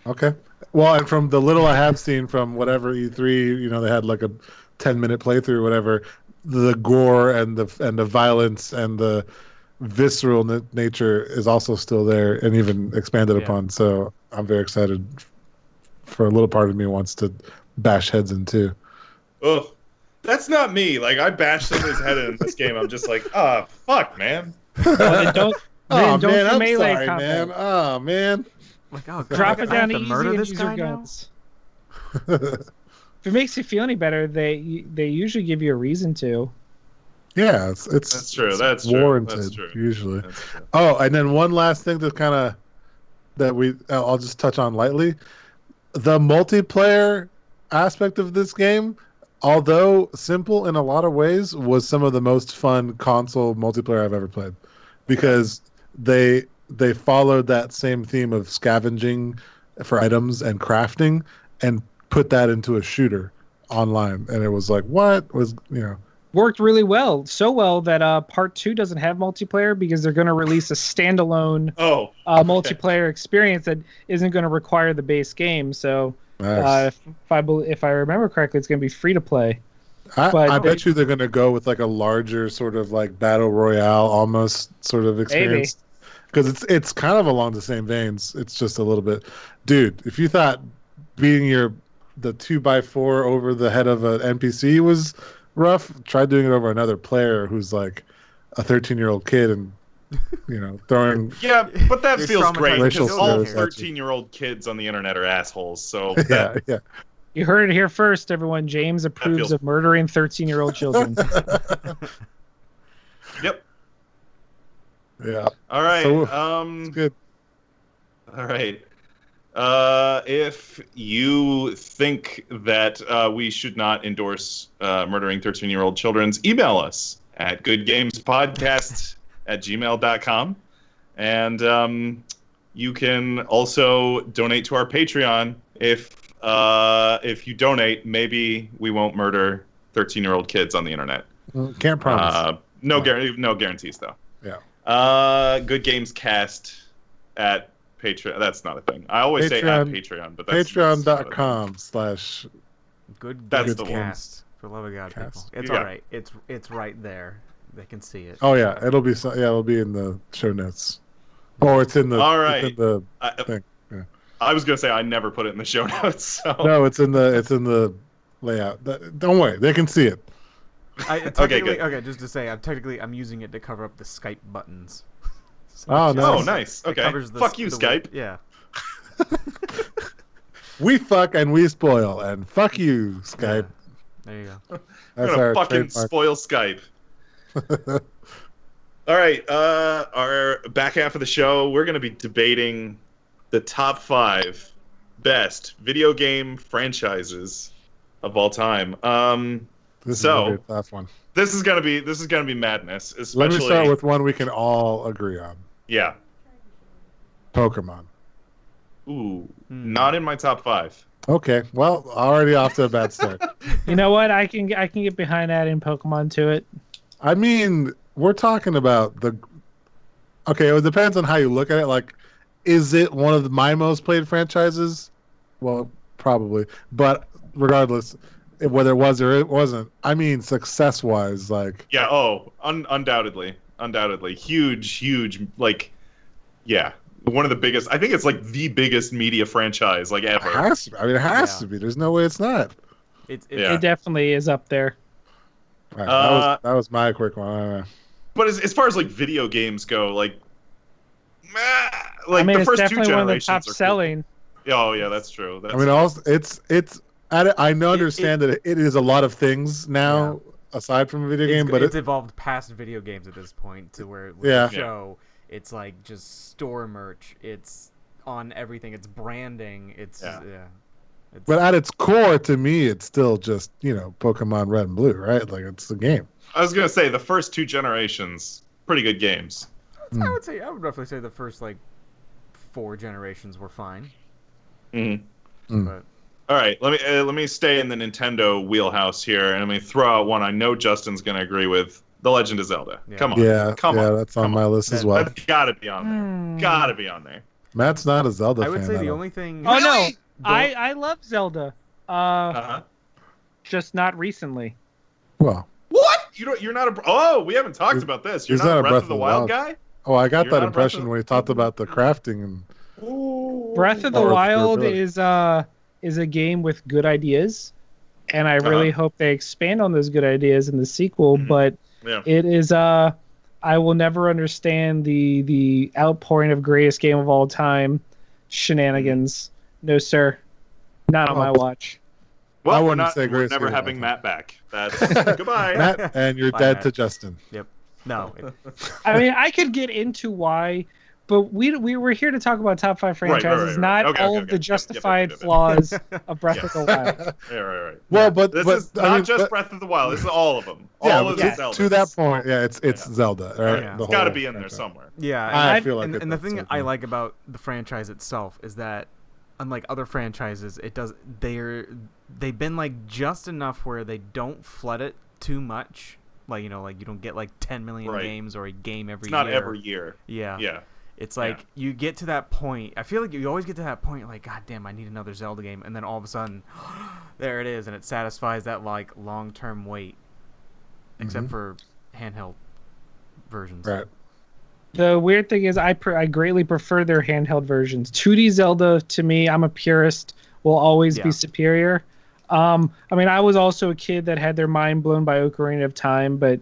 Okay. Well, and from the little I have seen from whatever E3, they had like a 10-minute playthrough or whatever, the gore and the violence and the visceral nature is also still there and even expanded upon. So I'm very excited. For a little part of me wants to bash heads in too. Oh, that's not me. Like, I bashed somebody's head in this game. I'm just like, fuck, man. Don't I'm melee sorry, combat. man. Oh, man. Like, oh, drop it down to easy murder and this use guy your now? guns. If it makes you feel any better, they usually give you a reason to. Yeah, it's that's true. That's warranted, That's true. Usually. That's true. Oh, and then one last thing I'll just touch on lightly. The multiplayer aspect of this game, although simple in a lot of ways, was some of the most fun console multiplayer I've ever played, because they followed that same theme of scavenging for items and crafting and put that into a shooter online, and it was like, what was worked really well, so well that part 2 doesn't have multiplayer, because they're going to release a standalone multiplayer experience that isn't going to require the base game. So if I remember correctly, it's going to be free to play. I bet you they're going to go with like a larger sort of like battle royale almost sort of experience, because it's kind of along the same veins. It's just a little bit, dude. If you thought beating the 2x4 over the head of an NPC was rough, try doing it over another player who's like a 13-year-old kid and throwing. Yeah, but that feels great, because all slurs at 13-year-old kids on the internet are assholes. So yeah. You heard it here first, everyone. James approves of murdering 13-year-old children. Yep. Yeah. All right. So, good. All right. If you think that we should not endorse murdering 13-year-old children's, email us at goodgamespodcast@gmail.com. And you can also donate to our Patreon. If you donate, maybe we won't murder 13-year-old kids on the internet. Can't promise. No guarantees, though. Yeah. Good Games Cast at Patreon. That's not a thing. I always say at Patreon, but that's Patreon.com/Good That's Games the one. Cast. For love of God, people. It's all right. It's right there. They can see it. Oh yeah, it'll be in the show notes. Or it's in the. All right. It's in the thing. Yeah. I was gonna say I never put it in the show notes. So. No, it's in the layout. Don't worry, they can see it. Okay, good. Okay, just to say, I'm using it to cover up the Skype buttons. Oh, nice. Oh, nice. Okay. Fuck you, Skype. Yeah. We fuck and we spoil, and fuck you, Skype. Yeah. There you go. I'm gonna fucking spoil Skype. All right, our back half of the show, we're gonna be debating the top 5 best video game franchises of all time. This is gonna be a tough one. This is gonna be madness. Especially, let me start with one we can all agree on. Yeah. Pokemon. Ooh, not in my top 5. Okay, well, already off to a bad start. You know what? I can get behind adding Pokemon to it. I mean, we're talking about the. Okay, it depends on how you look at it. Like, is it one of my most played franchises? Well, probably. But regardless, whether it was or it wasn't, I mean, success-wise, like. Yeah. Oh, undoubtedly, huge. Like, yeah. One of the biggest. I think it's like the biggest media franchise like ever. It has to be. I mean, it has to be. There's no way it's not. It definitely is up there. Right, that was my quick one. But as far as like video games go, like I mean, the it's first definitely 2 one of the generations top are selling. Cool. Oh yeah, that's true. I mean, also it's. I understand that it is a lot of things now aside from a video game, but it's evolved past video games at this point to where with the show. It's like just store merch. It's on everything. It's branding. It's But at its core, to me, it's still just Pokemon Red and Blue, right? Like it's the game. I was gonna say the first 2 generations, pretty good games. I would definitely say the first 4 generations were fine. But all right, let me stay in the Nintendo wheelhouse here, and let me throw out one I know Justin's gonna agree with. The Legend of Zelda. Yeah. Come on. Come on. That's on my list as well. That's gotta be on there. Gotta be on there. Matt's not a Zelda fan. I would say the only thing. Oh no, I love Zelda. Just not recently. Well. What? You're not a. Oh, we haven't talked about this. You're not a Breath of the Wild guy. Oh, I got that impression when we talked about the crafting and. Breath of the Wild is a game with good ideas, and I really hope they expand on those good ideas in the sequel. But it is I will never understand the outpouring of greatest game of all time shenanigans. No, sir, not on my watch. Well, I wouldn't say we're greatest. Never having Matt back. That's goodbye, Matt, and you're dead Matt. to Justin. Yep. No. I mean, I could get into why. But we were here to talk about top 5 franchises, not all of the justified flaws of Breath of the Wild. Yeah, right. Well, this is not just Breath of the Wild. This is all of them. All of the Zeldas. To that point, it's Zelda, right? Yeah. It's got to be in there somewhere. Yeah, I feel like and the thing I like about the franchise itself is that, unlike other franchises, they've been just enough where they don't flood it too much. You don't get 10 million games or a game every year. It's not every year. Yeah. It's you get to that point. I feel like you always get to that point. You're like, God damn, I need another Zelda game, and then all of a sudden, there it is, and it satisfies that long-term wait. Except for handheld versions. Right. The weird thing is, I greatly prefer their handheld versions. 2D Zelda, to me, I'm a purist, will always be superior. I mean, I was also a kid that had their mind blown by Ocarina of Time, but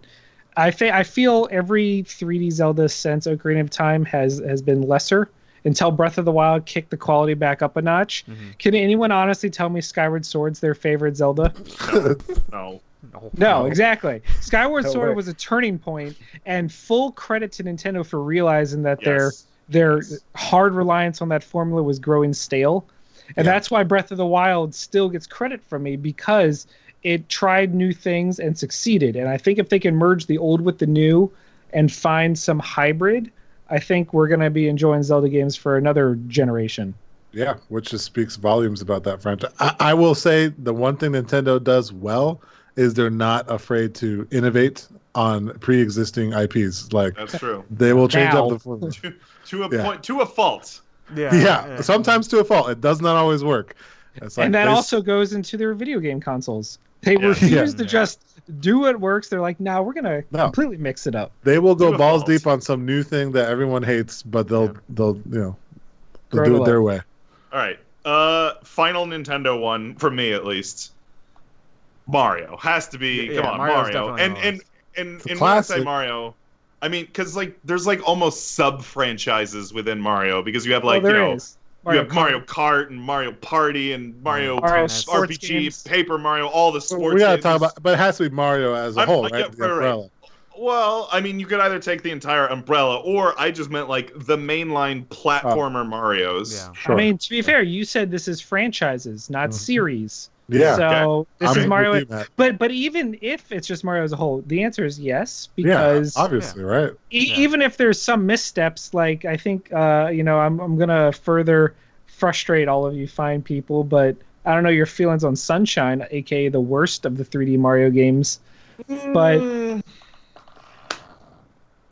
I feel every 3D Zelda since Ocarina of Time has been lesser until Breath of the Wild kicked the quality back up a notch. Can anyone honestly tell me Skyward Sword's their favorite Zelda? No, exactly. Skyward Sword was a turning point, and full credit to Nintendo for realizing that their hard reliance on that formula was growing stale. And that's why Breath of the Wild still gets credit from me, because it tried new things and succeeded. And I think if they can merge the old with the new and find some hybrid, I think we're going to be enjoying Zelda games for another generation. Yeah, which just speaks volumes about that franchise. I will say the one thing Nintendo does well is they're not afraid to innovate on pre-existing IPs. That's true. They will change up the formula. To a fault. Yeah, sometimes to a fault. It does not always work. And that also goes into their video game consoles. They refuse to just do what works. They're like, no, we're going to completely mix it up. They will go balls deep on some new thing that everyone hates, but they'll do it their way. All right. Final Nintendo one, for me at least. Mario. Has to be. Come on, Mario. And when I say Mario, I mean, because like there's like almost sub franchises within Mario because you have like is. You have Mario Kart and Mario Party and Mario Sports RPG, games. Paper Mario, all the sports We gotta games. talk about, but it has to be Mario as a whole, right? Yeah, The umbrella. Well, I mean, you could either take the entire umbrella, or I just meant like the mainline platformer Marios. Yeah. Sure. I mean, to be fair, you said this is franchises, not series. Yeah. So this is Mario. with you, Matt. But even if it's just Mario as a whole, the answer is yes, because obviously, right? even if there's some missteps, like I think I'm gonna further frustrate all of you fine people, but I don't know your feelings on Sunshine, aka the worst of the 3D Mario games. But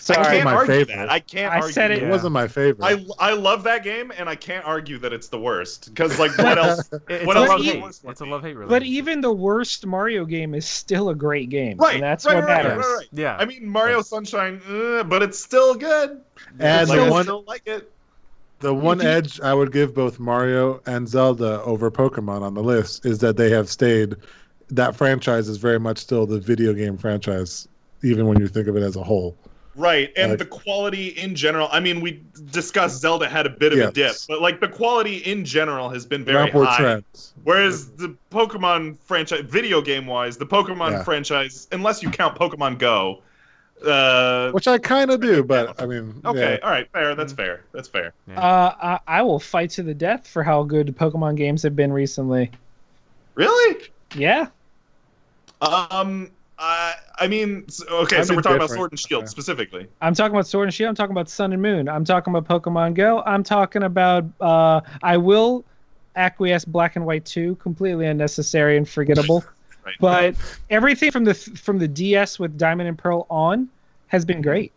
I can't my argue favorite. that. I can't argue said that. It wasn't my favorite. I love that game, and I can't argue that it's the worst. Because like, what else? It's what a else? love-hate. It's a love-hate relationship. But even the worst Mario game is still a great game. Right, And that's right, what right, matters. right. Yeah. I mean, Mario Sunshine, but it's still good. And like, the I one, still like it. the one edge I would give both Mario and Zelda over Pokemon on the list is that they have stayed. That franchise is very much still the video game franchise, even when you think of it as a whole. Right, and the quality in general. I mean, we discussed Zelda had a bit of a dip, but like the quality in general has been very high. Trends. Whereas the Pokemon franchise, video game wise, the Pokemon franchise, unless you count Pokemon Go, which I kind of do, but I mean, okay, all right, fair. That's fair. That's fair. Yeah. I will fight to the death for how good Pokemon games have been recently. Really? Yeah. I mean, okay, so we're talking about Sword and Shield specifically. I'm talking about Sword and Shield. I'm talking about Sun and Moon. I'm talking about Pokemon Go. I'm talking about. I will acquiesce Black and White 2, completely unnecessary and forgettable. Right. But everything from the DS with Diamond and Pearl on has been great.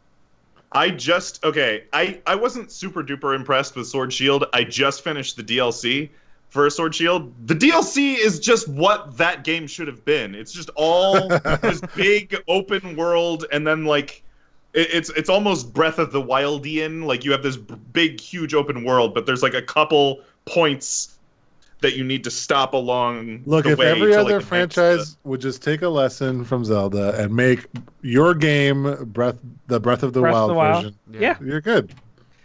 I wasn't super duper impressed with Sword Shield. I just finished the DLC for Sword Shield. The DLC is just what that game should have been. It's just all this big open world, and then like it's almost Breath of the Wildian. Like you have this big, huge open world, but there's like a couple points that you need to stop along the if way every to, other like, franchise would just take a lesson from Zelda and make your game the Breath of the Wild version, yeah, you're good.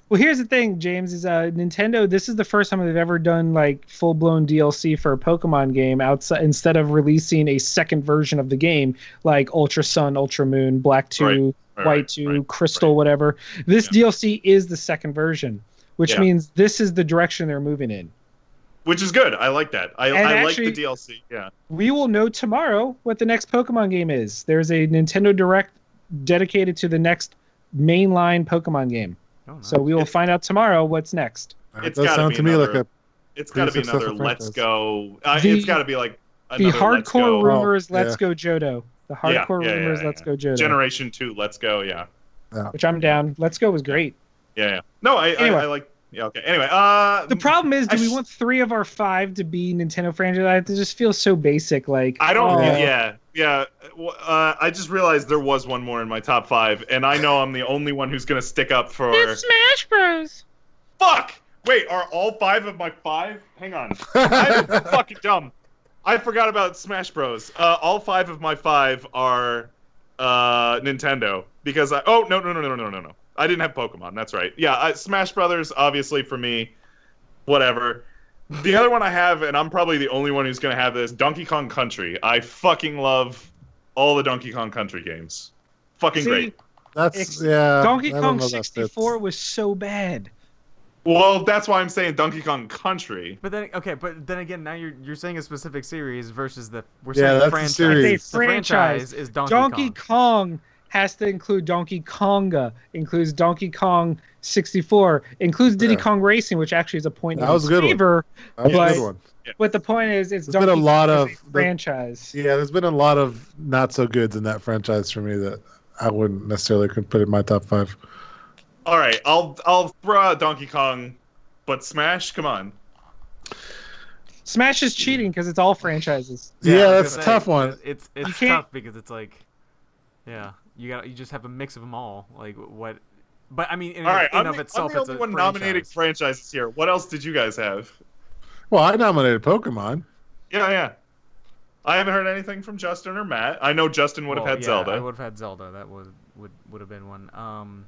Well, here's the thing, James, is Nintendo, this is the first time they've ever done like full-blown DLC for a Pokemon game outside instead of releasing a second version of the game like Ultra Sun, Ultra Moon, Black 2, White 2, Crystal, whatever. This DLC is the second version, which means this is the direction they're moving in. Which is good. I like that. I actually, like the DLC. Yeah. We will know tomorrow what the next Pokemon game is. There's a Nintendo Direct dedicated to the next mainline Pokemon game. Oh, nice. So we will find out tomorrow what's next. It does sound to me like a. It's got to be another Let's Go. It's got to be like the hardcore rumors. Let's Go Johto. The hardcore rumors. Let's Go Johto. Generation 2. Let's Go. Yeah. Which I'm down. Let's Go was great. Yeah. No, I like. Yeah. Okay. Anyway. The problem is, do we want 3 of our 5 to be Nintendo franchises? It just feels so basic. Like I don't. Yeah. I just realized there was one more in my top 5, and I know I'm the only one who's gonna stick up for. It's Smash Bros. Fuck. Wait, are all 5 of my 5? Hang on. I'm fucking dumb. I forgot about Smash Bros. All 5 of my 5 are Nintendo because I. Oh no. I didn't have Pokemon. That's right. Yeah, Smash Brothers, obviously for me, whatever. The other one I have, and I'm probably the only one who's going to have this, Donkey Kong Country. I fucking love all the Donkey Kong Country games. Fucking great. Donkey Kong 64 was so bad. Well, that's why I'm saying Donkey Kong Country. But then again, now you're saying a specific series versus the franchise. The franchise is Donkey Kong has to include Donkey Konga, includes Donkey Kong 64, includes Diddy Kong Racing, which actually is a point that was a good favor. That was a good one. But the point is, it's there's Donkey been a lot Kong of franchise. There's been a lot of not so goods in that franchise for me that I wouldn't necessarily could put in my top 5. All right, I'll throw out Donkey Kong, but Smash, come on. Smash is cheating because it's all franchises. Yeah, that's a tough one. It's tough because it's like, you just have a mix of them all. Like what? But I mean, of itself, I'm the only one nominating franchises here. What else did you guys have? Well, I nominated Pokemon. Yeah. I haven't heard anything from Justin or Matt. I know Justin would have had Zelda. I would have had Zelda. That was would have been one.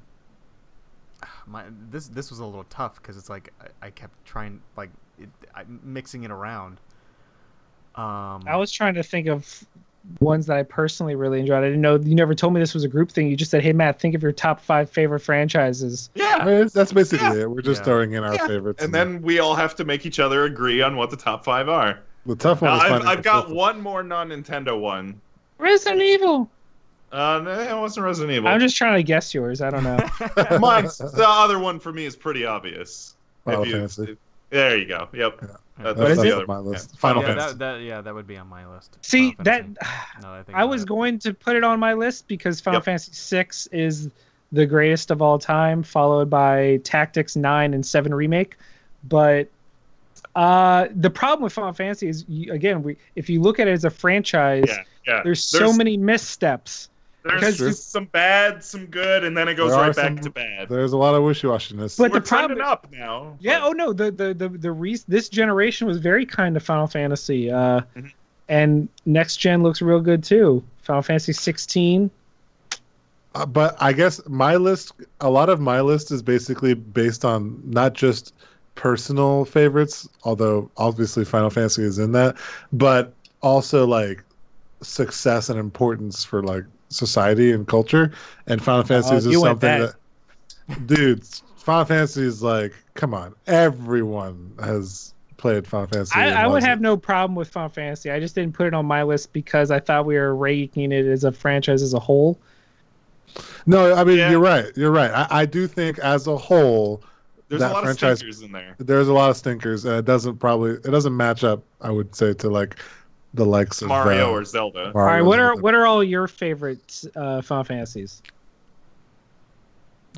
This was a little tough because it's like I kept trying mixing it around. I was trying to think of ones that I personally really enjoyed. I didn't know you never told me this was a group thing. You just said, "Hey Matt, think of your top 5 favorite franchises." Yeah, I mean, that's basically it. We're just throwing in our favorites, and then we all have to make each other agree on what the top 5 are. the tough one. I've got one more non-Nintendo one. Resident Evil. No, it wasn't Resident Evil. I'm just trying to guess yours. I don't know. The other one for me is pretty obvious. Final Fantasy. There you go. Yep. Yeah. That's What is the it? other My one. list. Yeah. Final Fantasy. That would be on my list. See Final that Fantasy. I was going to put it on my list because Final Fantasy 6 is the greatest of all time, followed by Tactics 9 and 7 Remake. But the problem with Final Fantasy is, if you look at it as a franchise, there's so many missteps. There's some bad, some good, and then it goes right back to bad. There's a lot of wishy-washiness. But We're the problem turning up now. Yeah. But... Oh no. This generation was very kind to Final Fantasy, and next gen looks real good too. Final Fantasy 16. But I guess a lot of my list is basically based on not just personal favorites, although obviously Final Fantasy is in that, but also like success and importance for like society and culture. And Final Fantasy is something that, dude, Final Fantasy is like, come on, everyone has played Final Fantasy. I would have no problem with Final Fantasy. I just didn't put it on my list because I thought we were ranking it as a franchise as a whole. No, I mean, you're right. I do think as a whole, there's a lot of stinkers in there. There's a lot of stinkers, and it doesn't match up, I would say, to like the likes of Mario or Zelda. All right, what are all your favorite Final Fantasies?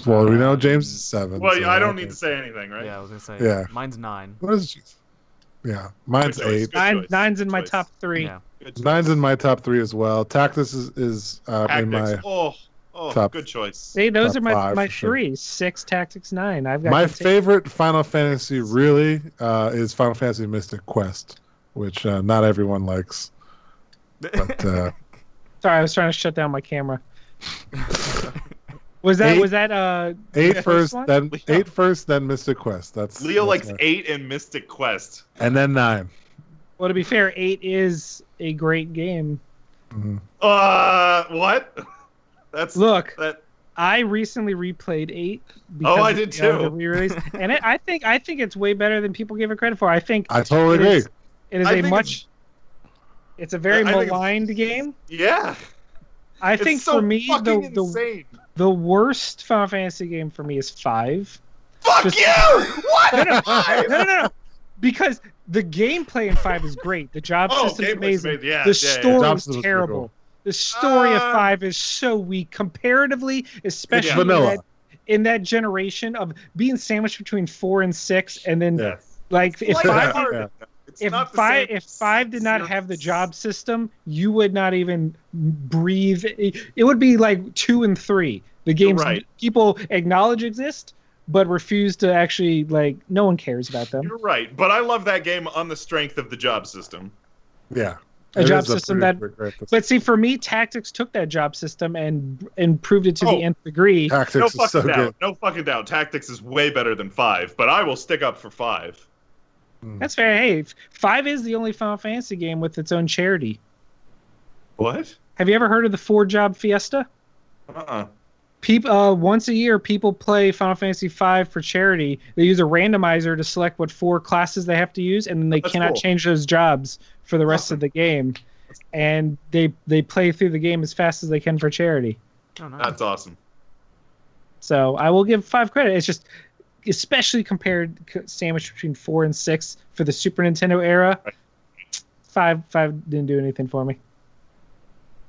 Well, we know James is 7. Well, so I don't need to say anything, right? Yeah, I was gonna say. Yeah. Mine's 9. What is it? Yeah, mine's 8. Nine's in my top 3. Yeah. 9's in my top 3 as well. Tactics is in my top. Good choice. See, those are my sure. 3. 6, Tactics, 9. I've got my favorite Final Fantasy really is Final Fantasy Mystic Quest, which not everyone likes. But sorry, I was trying to shut down my camera. Was that 8 first, then 8 first, then Mystic Quest. Leo likes 8 and Mystic Quest, and then 9. Well, to be fair, 8 is a great game. Mm-hmm. What? I recently replayed 8. I did too. The re-release, and I think it's way better than people give it credit for. I totally agree. It's a very maligned game. Yeah. I think for me, the worst Final Fantasy game for me is 5. Fuck you! What? No. Because the gameplay in 5 is great. The job system's amazing. The story is terrible. Cool. The story of 5 is so weak comparatively, especially in that generation of being sandwiched between 4 and 6, and then if 5 did not have the job system, you would not even breathe. It would be like 2 and 3. The games people acknowledge exist, but refuse to actually, like, no one cares about them. You're right, but I love that game on the strength of the job system. Yeah. A job system but see, for me, Tactics took that job system and improved it to the nth degree. Tactics is so good. No fucking doubt. Tactics is way better than 5, but I will stick up for 5. That's fair. Hey, 5 is the only Final Fantasy game with its own charity. What? Have you ever heard of the 4-Job Fiesta? Once a year, people play Final Fantasy V for charity. They use a randomizer to select what 4 classes they have to use, and then they cannot change those jobs for the rest of the game. And they play through the game as fast as they can for charity. Oh, nice. That's awesome. So I will give 5 credit. It's just, especially sandwiched between 4 and 6 for the Super Nintendo era, 5 didn't do anything for me.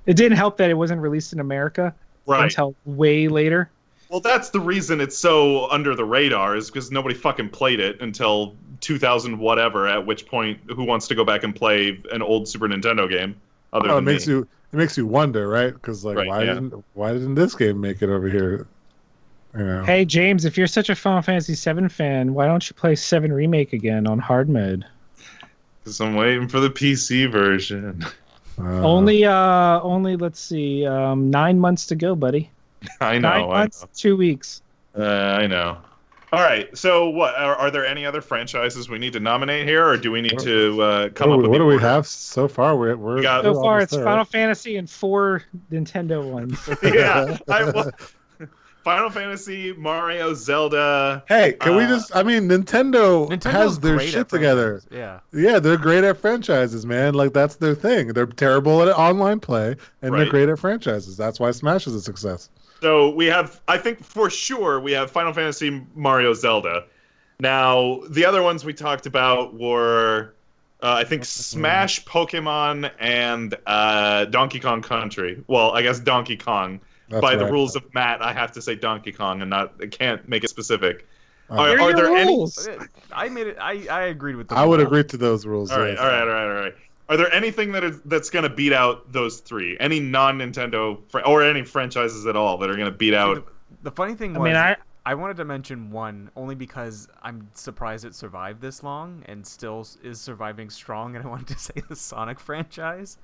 It didn't help that it wasn't released in America until way later. Well, that's the reason it's so under the radar, is because nobody fucking played it until 2000 whatever, at which point who wants to go back and play an old Super Nintendo game other than it makes you wonder, right? Because why didn't this game make it over here? You know? Hey James, if you're such a Final Fantasy VII fan, why don't you play 7 Remake again on hard mode? Because I'm waiting for the PC version. Only let's see, 9 months to go, buddy. I know. 9 months, 2 weeks. I know. All right. So, what are there any other franchises we need to nominate here, or do we need to come up with? What do we order? have so far? We're So far, it's there, Final right? Fantasy and 4 Nintendo ones. Yeah. Final Fantasy, Mario, Zelda. Hey, can we just? I mean, Nintendo Nintendo's has their great shit at together. franchises. Yeah, they're great at franchises, man. Like that's their thing. They're terrible at online play, and they're Right. great at franchises. That's why Smash is a success. So we have, I think for sure, we have Final Fantasy, Mario, Zelda. Now, the other ones we talked about were, I think, Smash, Pokemon, and Donkey Kong Country. Well, I guess Donkey Kong. That's By the right. rules of Matt, I have to say Donkey Kong, and I can't make it specific. All right. They're Are your there any? rules. I made it. I agreed with them. I would agree to those rules. All right, yes. all right. Are there anything that's going to beat out those three? Any non-Nintendo or any franchises at all that are going to beat out? The funny thing I was, mean, I wanted to mention one only because I'm surprised it survived this long and still is surviving strong. And I wanted to say the Sonic franchise.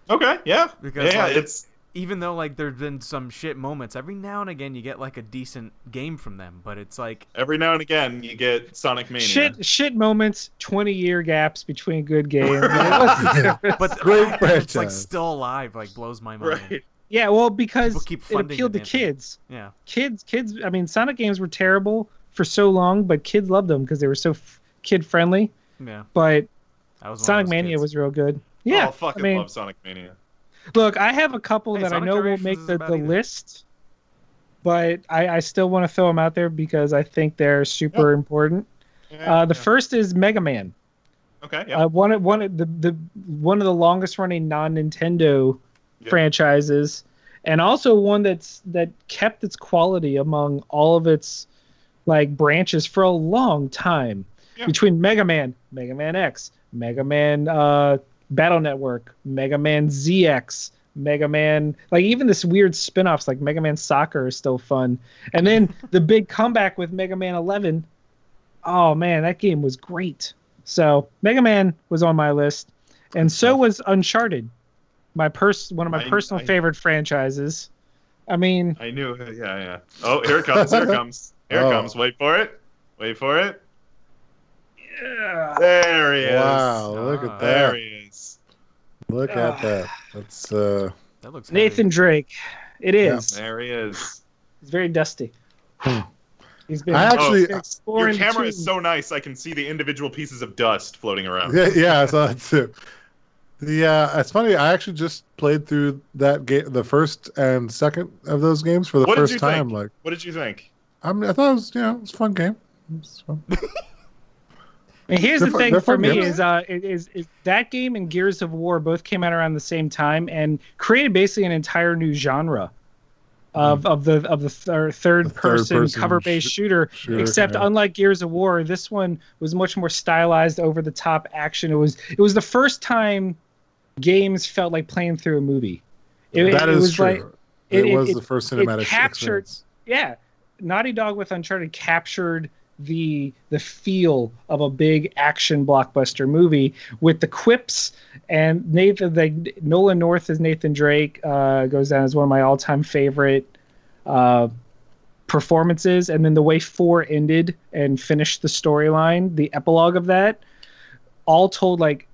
Okay, yeah, Because yeah, like, it's even though like there's been some shit moments, every now and again you get like a decent game from them. But it's like every now and again you get Sonic Mania. shit moments, 20-year gaps between good games. but Great the fact that it's like franchise. still alive like blows my mind. Right. Yeah, well, because People keep it funding appealed the to damn thing. kids. Yeah. Kids. I mean, Sonic games were terrible for so long, but kids loved them because they were so kid-friendly. Yeah. But That was one of Sonic those Mania kids. was real good. Yeah, Oh, fucking I mean, love Sonic Mania. look, I have a couple Hey, that I Sonic know won't Generations make isn't the bad either. list, but I still want to throw them out there because I think they're super important. The first is Mega Man. Okay, yeah. One of the longest running non-Nintendo Yeah. franchises, and also one that kept its quality among all of its like branches for a long time. Yeah. Between Mega Man, Mega Man X, Mega Man Battle Network, Mega Man ZX, Mega Man, like even this weird spin-offs like Mega Man Soccer is still fun. And then the big comeback with Mega Man 11. Oh man, that game was great. So Mega Man was on my list, and so was Uncharted, one of my personal favorite franchises. I mean, I knew. Yeah. Oh, here it comes. Here it comes. Here it comes. Wait for it. Wait for it. There he is. Wow, look at There that. he is. Look at that. That's That looks Nathan Drake. It is. There he is. It's very dusty. Hmm. He's been I actually- Your exploring camera the is so nice. I can see the individual pieces of dust floating around. yeah, I saw that too. It's funny. I actually just played through that game, the first and second of those games for the What did first you time. think? Like, What did you think? I thought it was, it was a fun game. It was fun. And here's They're the fun- thing they're for fun me games. is that game and Gears of War both came out around the same time and created basically an entire new genre of the third person cover based shooter. Except yeah. unlike Gears of War, this one was much more stylized, over the top action. It was the first time games felt like playing through a movie. That is was true. like It was the first cinematic it captured experience. yeah, Naughty Dog with Uncharted captured the feel of a big action blockbuster movie with the quips, and Nolan North as Nathan Drake goes down as one of my all-time favorite performances, and then the way 4 ended and finished the storyline, the epilogue of that, all told like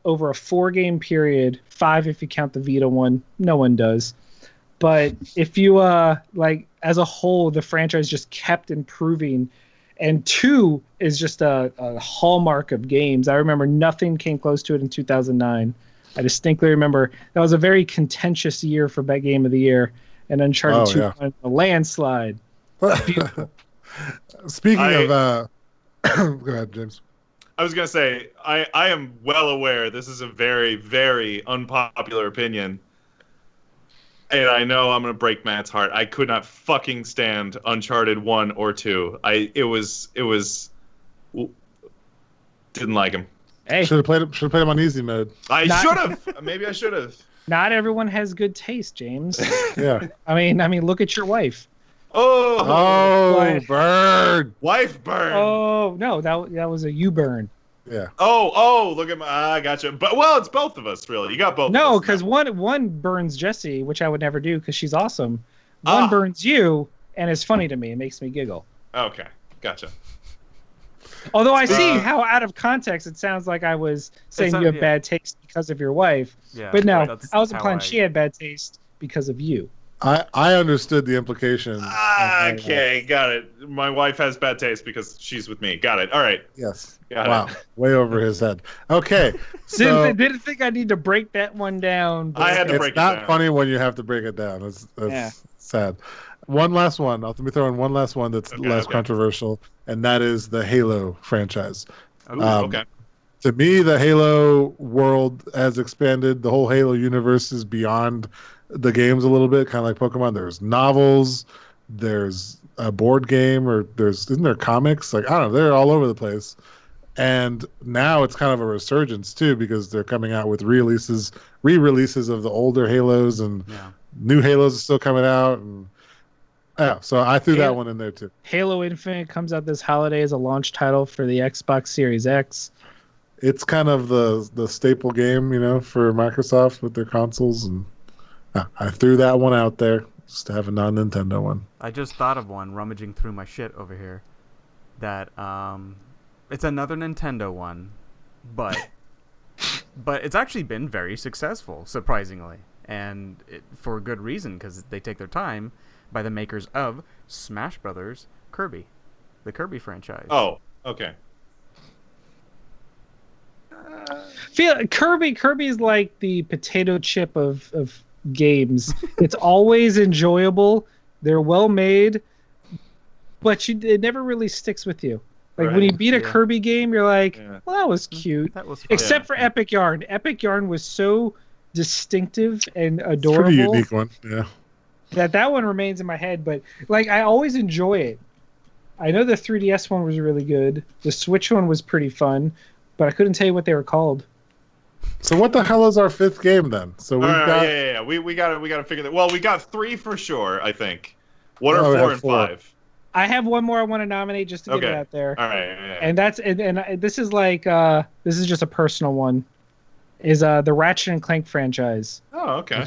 over a 4-game period, 5 if you count the Vita one. No one does. But if you like as a whole, the franchise just kept improving, and 2 is just a hallmark of games. I remember nothing came close to it in 2009. I distinctly remember that was a very contentious year for Best Game of the Year, and Uncharted 2 won a landslide. Speaking of, go ahead, James. I was gonna say I am well aware this is a very, very unpopular opinion, and I know I'm gonna break Matt's heart. I could not fucking stand Uncharted 1 or 2. Didn't like him. Hey, Should have played him on easy mode. I should have. Maybe I should have. not everyone has good taste, James. Yeah. I mean, look at your wife. Oh, What? Bird. wife burn. Oh no, that was a you burn. Yeah. Oh, look at my. I gotcha. But well, it's both of us, really. You got both. No, of us because now. one burns Jesse, which I would never do because she's awesome. One burns you and is funny to me. It makes me giggle. Okay, gotcha. Although I see how out of context it sounds like I was saying you have bad taste because of your wife. Yeah, but no, I was implying she had bad taste because of you. I understood the implication. Okay, got it. My wife has bad taste because she's with me. Got it. All right. Yes. Got it. Way over his head. Okay. So didn't think I need to break that one down. I had to break it down. It's not funny when you have to break it down. That's sad. One last one. Let me throw in one last one that's less controversial, and that is the Halo franchise. Ooh, okay. To me, the Halo world has expanded. The whole Halo universe is beyond the games a little bit, kind of like Pokemon. There's novels, there's a board game, or isn't there comics? Like, I don't know, they're all over the place. And now it's kind of a resurgence too, because they're coming out with re-releases of the older Halos, and new Halos are still coming out. And so I threw that one in there too. Halo Infinite comes out this holiday as a launch title for the Xbox Series X. It's kind of the staple game, for Microsoft with their consoles, and I threw that one out there just to have a non-Nintendo one. I just thought of one rummaging through my shit over here. That it's another Nintendo one, but it's actually been very successful, surprisingly, and for good reason, because they take their time. By the makers of Smash Brothers Kirby, the Kirby franchise. Oh, okay. Kirby is like the potato chip of games. It's always enjoyable. They're well made, but it never really sticks with you. Like when you beat a Kirby game, you're like, well, that was cute. That was fun. Except for Epic Yarn. Epic Yarn was so distinctive and adorable. It's a pretty unique one, yeah. That one remains in my head, but like I always enjoy it. I know the 3DS one was really good. The Switch one was pretty fun, but I couldn't tell you what they were called. So what the hell is our fifth game then? So we got we got to figure that. Well, we got 3 for sure, I think. What are 4 and 5? I have one more I want to nominate just to get it out there. All right. And that's this is like this is just a personal one. Is the Ratchet and Clank franchise. Oh, okay.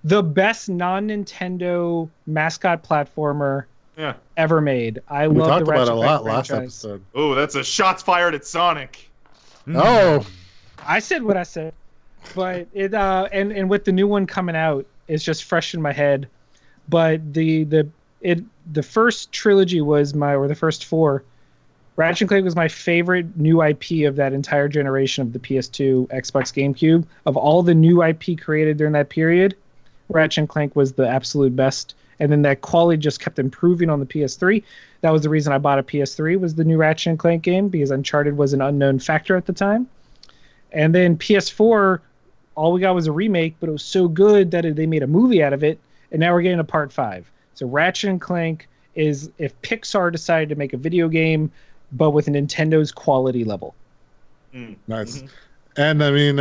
The best non-Nintendo mascot platformer ever made. I love the Ratchet and Clank franchise. We talked about it a lot last episode. Oh, that's a shots fired at Sonic. Oh. I said what I said. But it and with the new one coming out, it's just fresh in my head. But the first trilogy was the first 4. Ratchet and Clank was my favorite new IP of that entire generation of the PS2, Xbox, GameCube. Of all the new IP created during that period, Ratchet and Clank was the absolute best. And then that quality just kept improving on the PS3. That was the reason I bought a PS3, was the new Ratchet and Clank game, because Uncharted was an unknown factor at the time. And then PS4, all we got was a remake, but it was so good that they made a movie out of it. And now we're getting a part 5. So Ratchet and Clank is if Pixar decided to make a video game, but with Nintendo's quality level. Nice. Mm-hmm. And I mean,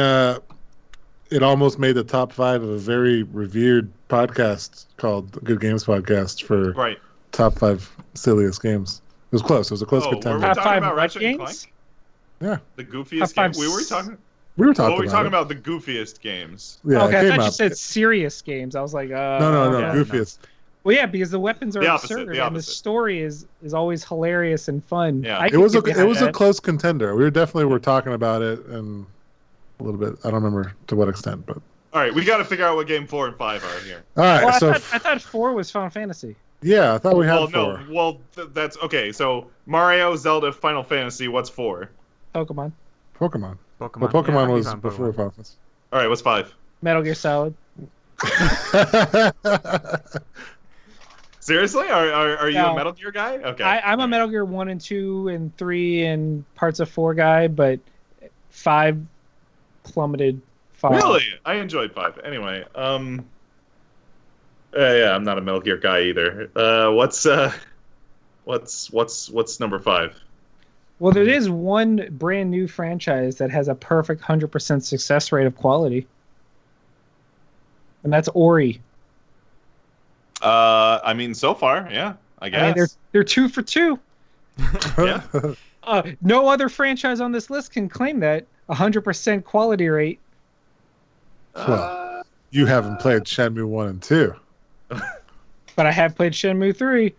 it almost made the top 5 of a very revered podcast called the Good Games Podcast for top 5 silliest games. It was close. It was a close contender. Were we talking about Ratchet and Clank? Yeah. The goofiest game? We were talking about the goofiest games. Yeah, okay, I thought you said serious games. I was like, No, goofiest. No. Well, yeah, because the weapons are absurd, and the story is always hilarious and fun. Yeah, it was a close contender. We were talking about it and a little bit. I don't remember to what extent, but all right, we got to figure out what game 4 and 5 are here. All right, well, I thought 4 was Final Fantasy. Yeah, I thought we had 4. That's okay. So Mario, Zelda, Final Fantasy. What's 4? Pokemon. Well, Pokemon was before Final Fantasy. All right, what's 5? Metal Gear Solid. Seriously? Are you a Metal Gear guy? Okay. I'm a Metal Gear 1 and 2 and 3 and parts of 4 guy, but 5 plummeted. 5. Really? I enjoyed 5. Anyway, I'm not a Metal Gear guy either. What's number 5? Well, there is one brand new franchise that has a perfect 100% success rate of quality. And that's Ori. I mean, so far, yeah, I guess. I mean, they're 2 for 2. Yeah. No other franchise on this list can claim that 100% quality rate. Well, you haven't played Shenmue 1 and 2. But I have played Shenmue 3.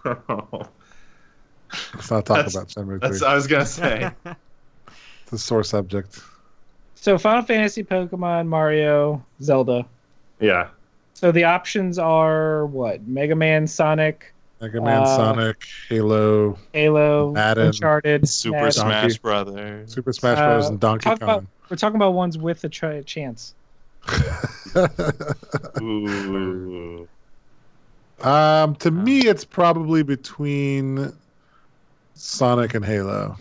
Let's not talk about Shenmue 3. I was gonna say. It's a sore subject. So Final Fantasy, Pokemon, Mario, Zelda. Yeah. So the options are what? Mega Man, Sonic, Mega Man, Sonic, Halo, Madden, Uncharted, Super Smash Brothers. Super Smash Bros. And Donkey Kong. We're talking about ones with a chance. Ooh. To me, it's probably between Sonic and Halo.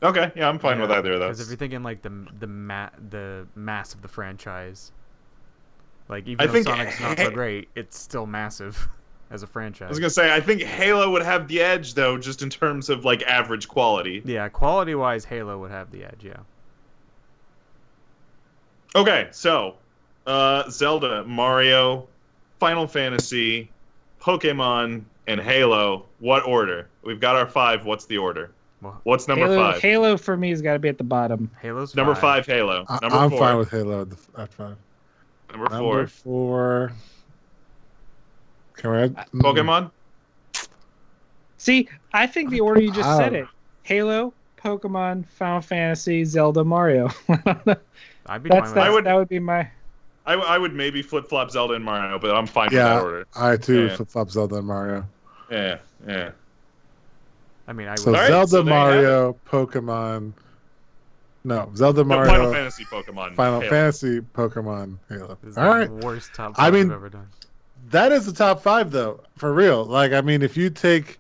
Okay, yeah, I'm fine with either of those. Because if you're thinking like the mass of the franchise, like even though Sonic's not so great, it's still massive as a franchise. I was gonna say, I think Halo would have the edge though, just in terms of like average quality. Yeah, quality-wise, Halo would have the edge. Yeah. Okay, so Zelda, Mario, Final Fantasy, Pokemon, and Halo. What order? We've got our 5. What's the order? Well, What's number 5? Halo for me has got to be at the bottom. Halo's number 5. Halo. Number 4. I'm fine with Halo at 5. Number 4. Can we add Pokemon? See, I think the order you just said it. Halo, Pokemon, Final Fantasy, Zelda, Mario. I'd be fine with that. That would be my... I would maybe flip-flop Zelda and Mario, but I'm fine with that order. I too flip-flop Zelda and Mario. Yeah. I mean, I would. So Zelda, Mario, Pokemon... No, Zelda, Mario... Final Fantasy, Pokemon, Final Halo. Fantasy, Pokemon, Halo. This is All right. the worst top 5 we've ever done. That is the top 5, though, for real. Like, I mean, if you take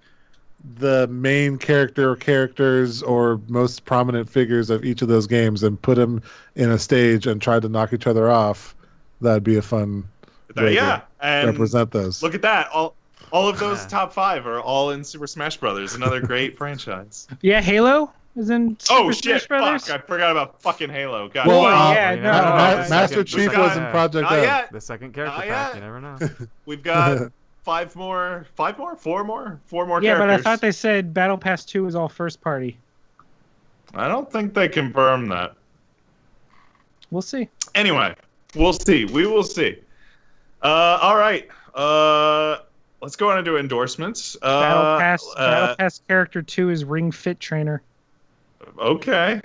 the main characters or most prominent figures of each of those games and put them in a stage and try to knock each other off, that'd be a fun way to represent those. Look at that. All of those top 5 are all in Super Smash Brothers, another great franchise. Yeah, Halo is in Super Smash Brothers? Fuck, I forgot about fucking Halo. God, Master Chief was in Project M. The second character pack, you never know. We've got 4 more characters. Yeah, but I thought they said Battle Pass 2 was all first party. I don't think they confirmed that. We'll see. Anyway, we'll see. We will see. All right. Let's go on and do endorsements. Battle Pass Character 2 is Ring Fit Trainer. Okay.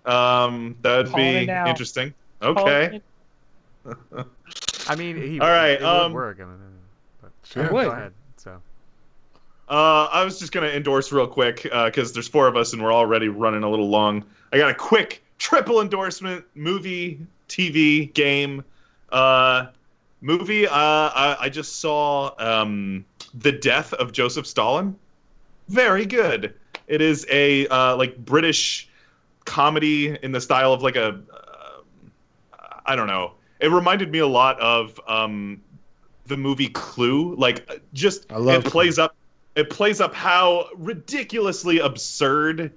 That'd be interesting. Okay. I mean, all right. It would work. Go ahead. So. I was just gonna endorse real quick because there's 4 of us and we're already running a little long. I got a quick triple endorsement: movie, TV, game. Movie. I just saw The Death of Joseph Stalin. Very good. It is a like British comedy in the style of like a I don't know. It reminded me a lot of the movie Clue. Like it plays up how ridiculously absurd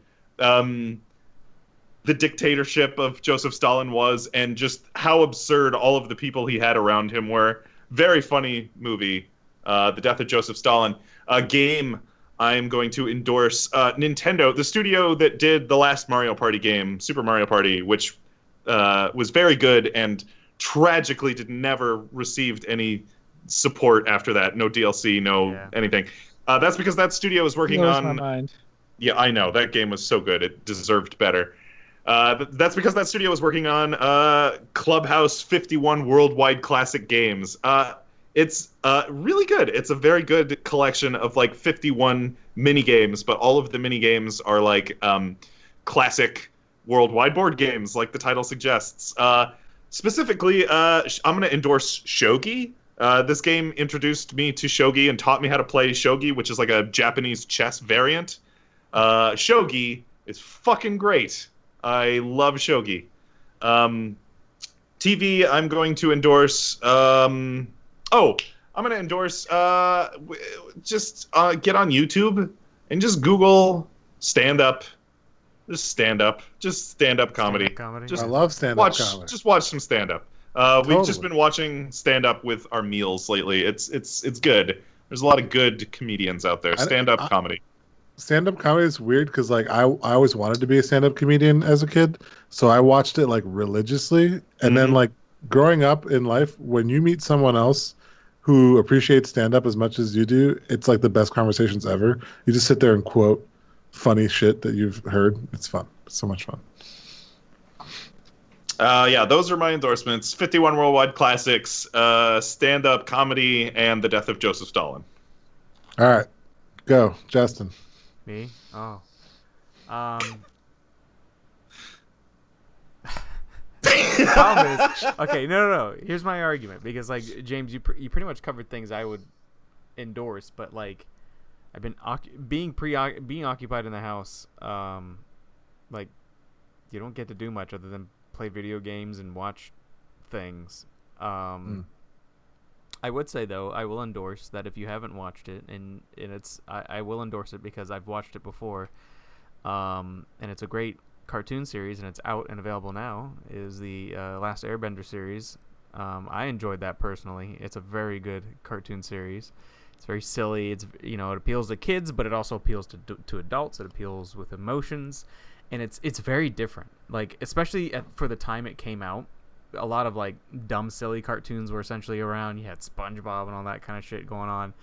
the dictatorship of Joseph Stalin was, and just how absurd all of the people he had around him were. Very funny movie, The Death of Joseph Stalin. A game I'm going to endorse, Nintendo, the studio that did the last Mario Party game, Super Mario Party, which was very good and tragically never received any support after that. No DLC, anything. That's because that studio was working on... my mind. Yeah, I know. That game was so good. It deserved better. That's because that studio was working on Clubhouse 51 Worldwide Classic Games. It's really good. It's a very good collection of like 51 mini games, but all of the mini games are like classic worldwide board games, like the title suggests. Specifically, I'm going to endorse Shogi. This game introduced me to Shogi and taught me how to play Shogi, which is like a Japanese chess variant. Shogi is fucking great. I love Shogi. TV, I'm going to endorse... I'm going to endorse... just get on YouTube and just Google stand-up. Just stand-up. Just stand-up comedy. I love stand-up comedy. Just watch some stand-up. We've just been watching stand-up with our meals lately. It's good. There's a lot of good comedians out there. Stand-up comedy. Stand-up comedy is weird because like I always wanted to be a stand-up comedian as a kid, so I watched it like religiously, and then like growing up in life, when you meet someone else who appreciate stand-up as much as you do, it's like the best conversations ever. You just sit there and quote funny shit that you've heard. It's fun. It's so much fun. Yeah, those are my endorsements. 51 Worldwide Classics, stand-up comedy, and The Death of Joseph Stalin. All right. Go, Justin. Me? Oh. Problem is, okay, no. Here's my argument, because like James, you pretty much covered things I would endorse, but like I've been being occupied in the house. Like you don't get to do much other than play video games and watch things. I would say though, I will endorse that if you haven't watched it, and I will endorse it because I've watched it before, and it's a great cartoon series, and it's out and available now, is the Last Airbender series. I enjoyed that personally. It's a very good cartoon series. It's very silly. It's, it appeals to kids, but it also appeals to adults. It appeals with emotions, and it's very different. Like, especially for the time it came out, a lot of like dumb, silly cartoons were essentially around. You had SpongeBob and all that kind of shit going on.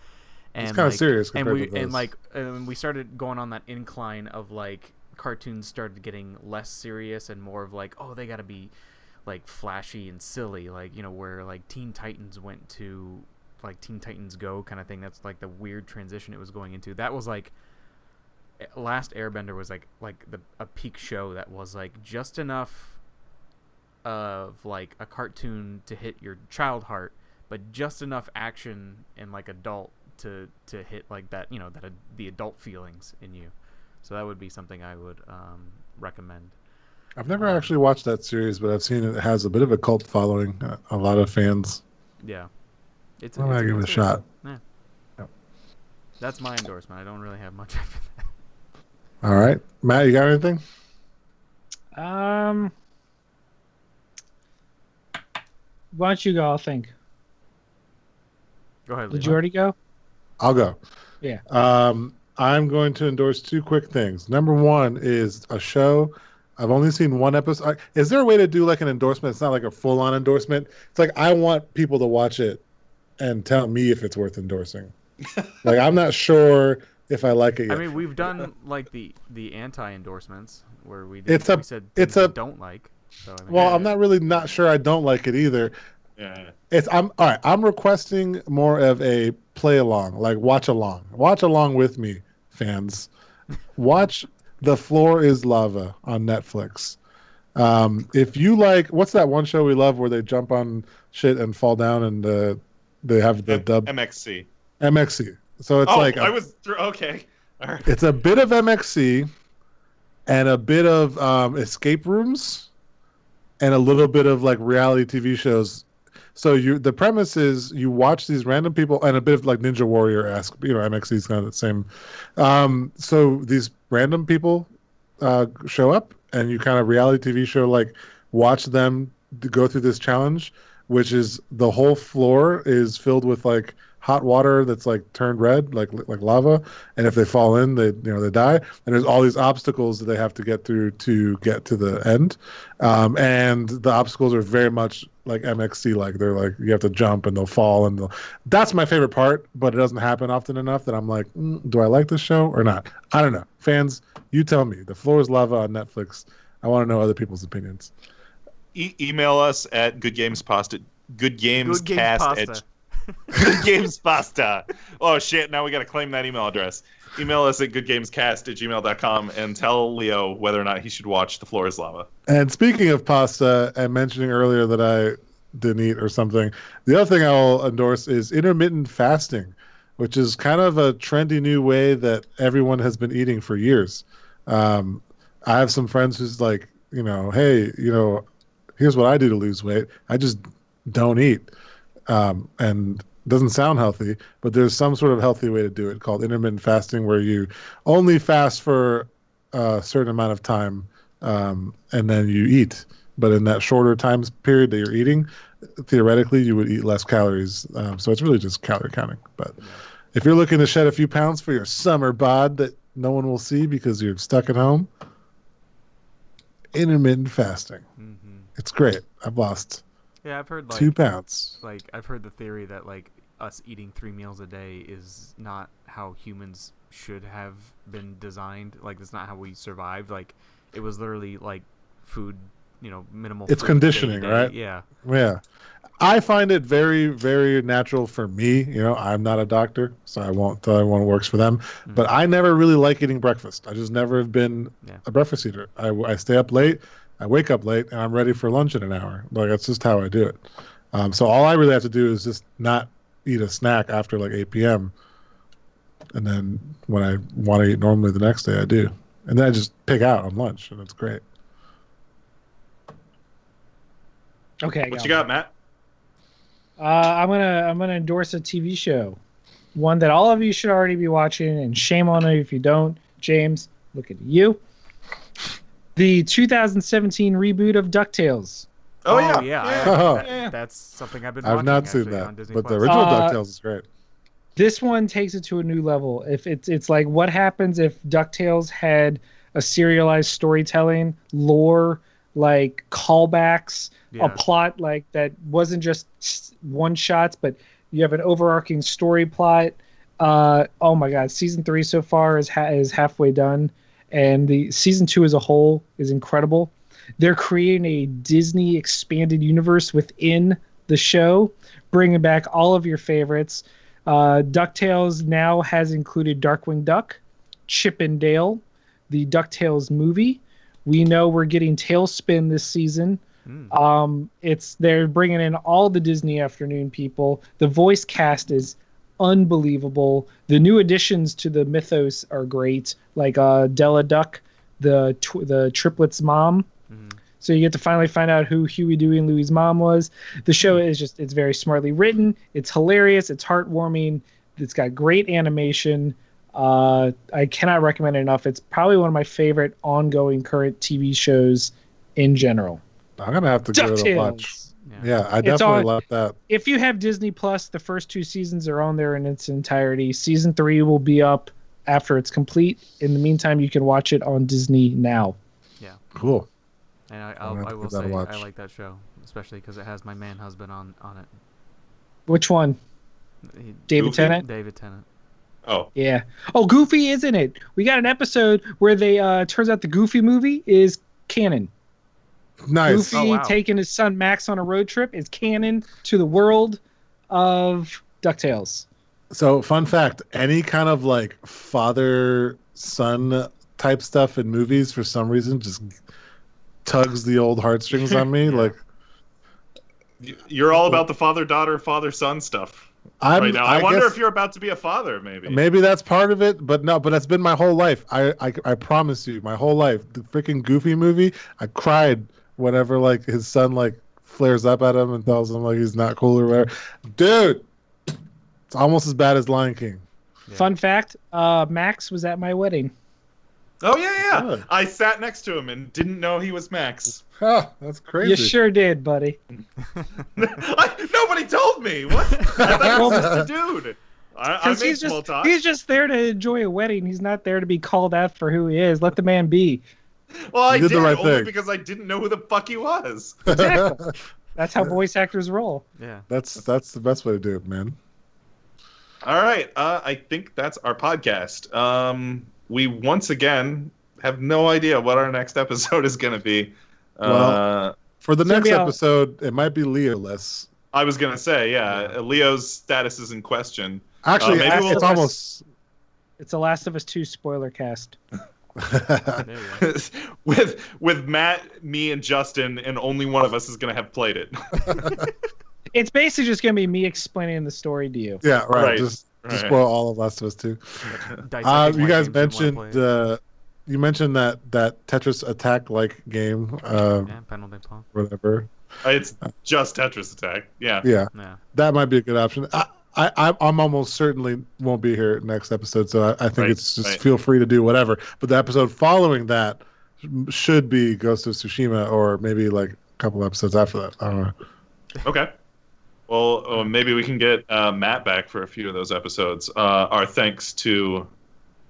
And it's kind of serious compared to those. And we started going on that incline of like cartoons started getting less serious and more of like, oh, they got to be like flashy and silly, like, where like Teen Titans went to like Teen Titans Go kind of thing. That's like the weird transition it was going into. That was like Last Airbender was like a peak show that was like just enough of like a cartoon to hit your child heart, but just enough action and like adult to hit like that, the adult feelings in you. So that would be something I would recommend. I've never actually watched that series, but I've seen it has a bit of a cult following. A lot of fans. Yeah. I'm going to give it a shot. Yeah. Yep. That's my endorsement. I don't really have much after that. All right. Matt, you got anything? Why don't you go? I'll think. Go ahead. Did you already go? I'll go. Yeah. I'm going to endorse two quick things. Number one is a show. I've only seen one episode. Is there a way to do like an endorsement? It's not like a full-on endorsement. It's like I want people to watch it and tell me if it's worth endorsing. Like I'm not sure if I like it yet. I mean, we've done like the anti-endorsements where we said don't like. So, I mean, I'm not really not sure I don't like it either. Yeah. All right. I'm requesting more of a play along, like watch along with me, fans. Watch The Floor is Lava on Netflix. If you like, what's that one show we love where they jump on shit and fall down and they have the dub MXC. So it's like okay. All right. It's a bit of MXC and a bit of escape rooms and a little bit of like reality TV shows. So the premise is you watch these random people and a bit of like Ninja Warrior-esque, MXC is kind of the same. So these random people show up and you kind of reality TV show, like watch them go through this challenge, which is the whole floor is filled with like hot water that's like turned red, like lava, and if they fall in, they die. And there's all these obstacles that they have to get through to get to the end, and the obstacles are very much like MXC, like they're like you have to jump and they'll fall and that's my favorite part, but it doesn't happen often enough that I'm like, do I like this show or not? I don't know. Fans, you tell me. The Floor is Lava on Netflix. I want to know other people's opinions. Email us at goodgamespasta. Goodgamespasta. Good Games Pasta. Oh shit, now we gotta claim that email address. Email us at goodgamescast@gmail.com and tell Leo whether or not he should watch The Floor is Lava. And speaking of pasta, and mentioning earlier that I didn't eat or something, the other thing I'll endorse is intermittent fasting, which is kind of a trendy new way that everyone has been eating for years. I have some friends who's like, hey, here's what I do to lose weight. I just don't eat. And it doesn't sound healthy, but there's some sort of healthy way to do it called intermittent fasting, where you only fast for a certain amount of time, and then you eat. But in that shorter time period that you're eating, theoretically, you would eat less calories. So it's really just calorie counting. But if you're looking to shed a few pounds for your summer bod that no one will see because you're stuck at home, intermittent fasting. Mm-hmm. It's great. I've lost... Yeah, I've heard like 2 pounds. Like I've heard the theory that like us eating 3 meals a day is not how humans should have been designed. Like, that's not how we survived. Like, it was literally like food, minimal. It's food conditioning, day-to-day. right? Yeah. Yeah. I find it very, very natural for me. I'm not a doctor, so I won't tell everyone it works for them. Mm-hmm. But I never really like eating breakfast. I just never have been a breakfast eater. I stay up late, I wake up late, and I'm ready for lunch in an hour. Like, that's just how I do it. So all I really have to do is just not eat a snack after like 8 p.m. And then when I want to eat normally the next day, I do. And then I just pick out on lunch, and it's great. Okay. What you got, Matt? I'm gonna endorse a TV show, one that all of you should already be watching, and shame on you if you don't. James, look at you. The 2017 reboot of DuckTales. Oh yeah. That's something I've been watching. I've not seen on that, Disney but the Plus. original DuckTales is great. This one takes it to a new level. If it's like what happens if DuckTales had a serialized storytelling, lore, like callbacks, a plot like that wasn't just one shots, but you have an overarching story plot. Oh my God, season 3 so far is halfway done, and the season 2 as a whole is incredible. They're creating a Disney expanded universe within the show, bringing back all of your favorites. DuckTales now has included Darkwing Duck, Chip and Dale, the DuckTales movie. We know we're getting Tailspin this season. They're bringing in all the Disney Afternoon people. The voice cast is unbelievable. The new additions to the mythos are great, like Della Duck, the triplets' mom. So you get to finally find out who Huey, Dewey, and Louie's mom was. The show it's very smartly written. It's hilarious. It's heartwarming. It's got great animation. I cannot recommend it enough. It's probably one of my favorite ongoing current TV shows in general. I'm going to have to give it a watch. Yeah, I definitely love that. If you have Disney Plus, the first 2 seasons are on there in its entirety. Season 3 will be up after it's complete. In the meantime, you can watch it on Disney now. Yeah. Cool. And I will say I like that show, especially because it has my man husband on it. Which one? David Tennant? David Tennant. Oh. Yeah. Oh, Goofy is in it. We got an episode where they turns out the Goofy movie is canon. Nice. Goofy taking his son Max on a road trip is canon to the world of DuckTales. So, fun fact, any kind of like father-son type stuff in movies for some reason just tugs the old heartstrings on me. Like, you're all about the father-daughter, father-son stuff right now. I wonder if you're about to be a father, maybe. Maybe that's part of it, but no. But that's been my whole life. I promise you, my whole life. The freaking Goofy movie, I cried whenever like his son like flares up at him and tells him like he's not cool or whatever. Dude, it's almost as bad as Lion King. Yeah. Fun fact: Max was at my wedding. Oh yeah. Good. I sat next to him and didn't know he was Max. Oh, that's crazy. You sure did, buddy. Nobody told me. What? I thought he was just a dude. I make small talk. He's just there to enjoy a wedding. He's not there to be called out for who he is. Let the man be. Well, I did only because I didn't know who the fuck he was. Exactly. That's how voice actors roll. Yeah. That's the best way to do it, man. All right. I think that's our podcast. We once again have no idea what our next episode is going to be. Well, for the next episode, it might be Leo-less. I was going to say, Leo's status is in question. Actually, it's almost... It's a Last of Us 2 spoiler cast. with Matt, me, and Justin, and only one of us is going to have played it. It's basically just going to be me explaining the story to you. Yeah, right. Just spoil all of Last of Us 2. You guys mentioned you mentioned that Tetris Attack like game. Whatever. It's just Tetris Attack. Yeah. That might be a good option. I'm almost certainly won't be here next episode, so I think it's just feel free to do whatever. But the episode following that should be Ghost of Tsushima, or maybe like a couple episodes after that. I don't know. Okay. Well, maybe we can get Matt back for a few of those episodes. Our thanks to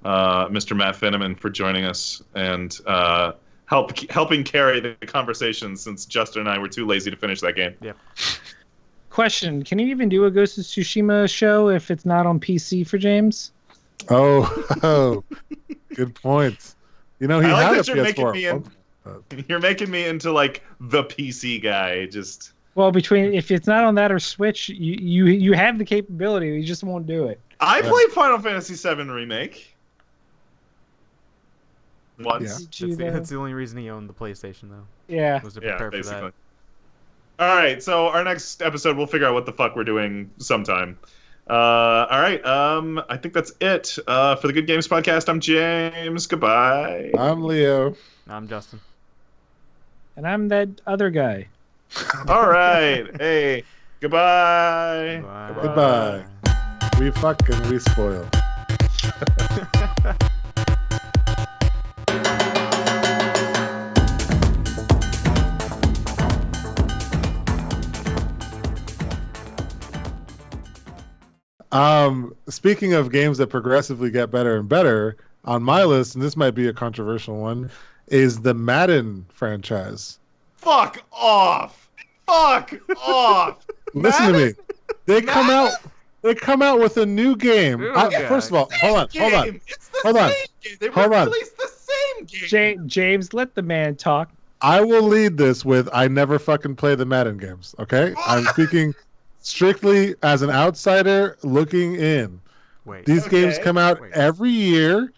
Mr. Matt Finneman for joining us and helping carry the conversation, since Justin and I were too lazy to finish that game. Yeah. Question: can you even do a Ghost of Tsushima show if it's not on PC for James? Oh, good point. You know, he I had like a that you're PS4. You're making me into like the PC guy. Just Well, between if it's not on that or Switch, you have the capability. You just won't do it. I played Final Fantasy VII Remake once. That's the only reason he owned the PlayStation, though. Yeah. Was to prepare basically. for that. All right, so our next episode, we'll figure out what the fuck we're doing sometime. All right, I think that's it for the Good Games Podcast. I'm James. Goodbye. I'm Leo. I'm Justin. And I'm that other guy. All right. Hey, goodbye. Goodbye. We fuck and we spoil. Speaking of games that progressively get better and better, on my list, and this might be a controversial one, is the Madden franchise. Fuck off! Fuck off! Listen to me. They come out with a new game. First of all, hold on. It's the same game. They released the same game. James, let the man talk. I will lead this with I never fucking play the Madden games, okay? I'm speaking strictly as an outsider looking in. These games come out every year,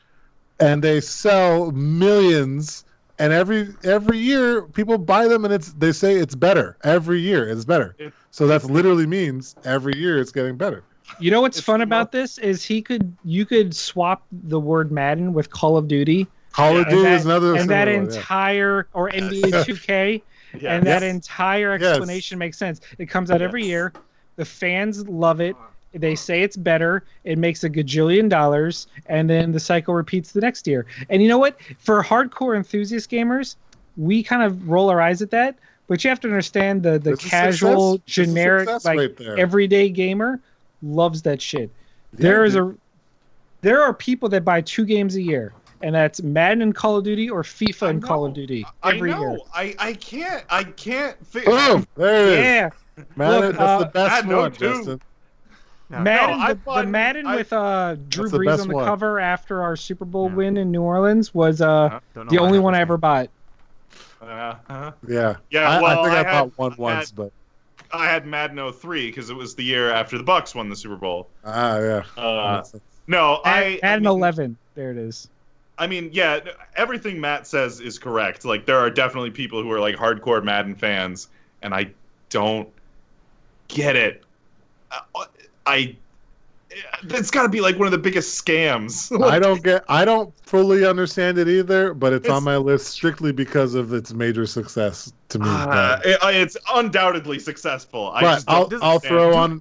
and they sell millions. And every year, people buy them, and they say it's better. Every year, it's better. So that literally means every year it's getting better. You know what's fun about this is you could swap the word Madden with Call of Duty. Call of Duty is another. And that entire or NBA 2K, and that entire explanation makes sense. It comes out every year. The fans love it. They say it's better. It makes $1 gajillion, and then the cycle repeats the next year. And you know what? For hardcore enthusiast gamers, we kind of roll our eyes at that. But you have to understand the casual, generic, like everyday gamer loves that shit. There are people that buy 2 games a year, and that's Madden and Call of Duty or FIFA and Call of Duty every year. I can't figure. Oh, there it is. Yeah, Madden, that's the best one, Justin. Madden, the Madden with Drew Brees on the cover after our Super Bowl win in New Orleans was the only one I ever bought. Yeah. Well, I think I bought one once, but I had Madden 03 because it was the year after the Bucks won the Super Bowl. Yeah. Madden 11. There it is. I mean, yeah, everything Matt says is correct. Like, there are definitely people who are like hardcore Madden fans, and I don't get it. It's got to be like one of the biggest scams. I don't fully understand it either, but it's on my list strictly because of its major success to me. It's undoubtedly successful. But I'll throw on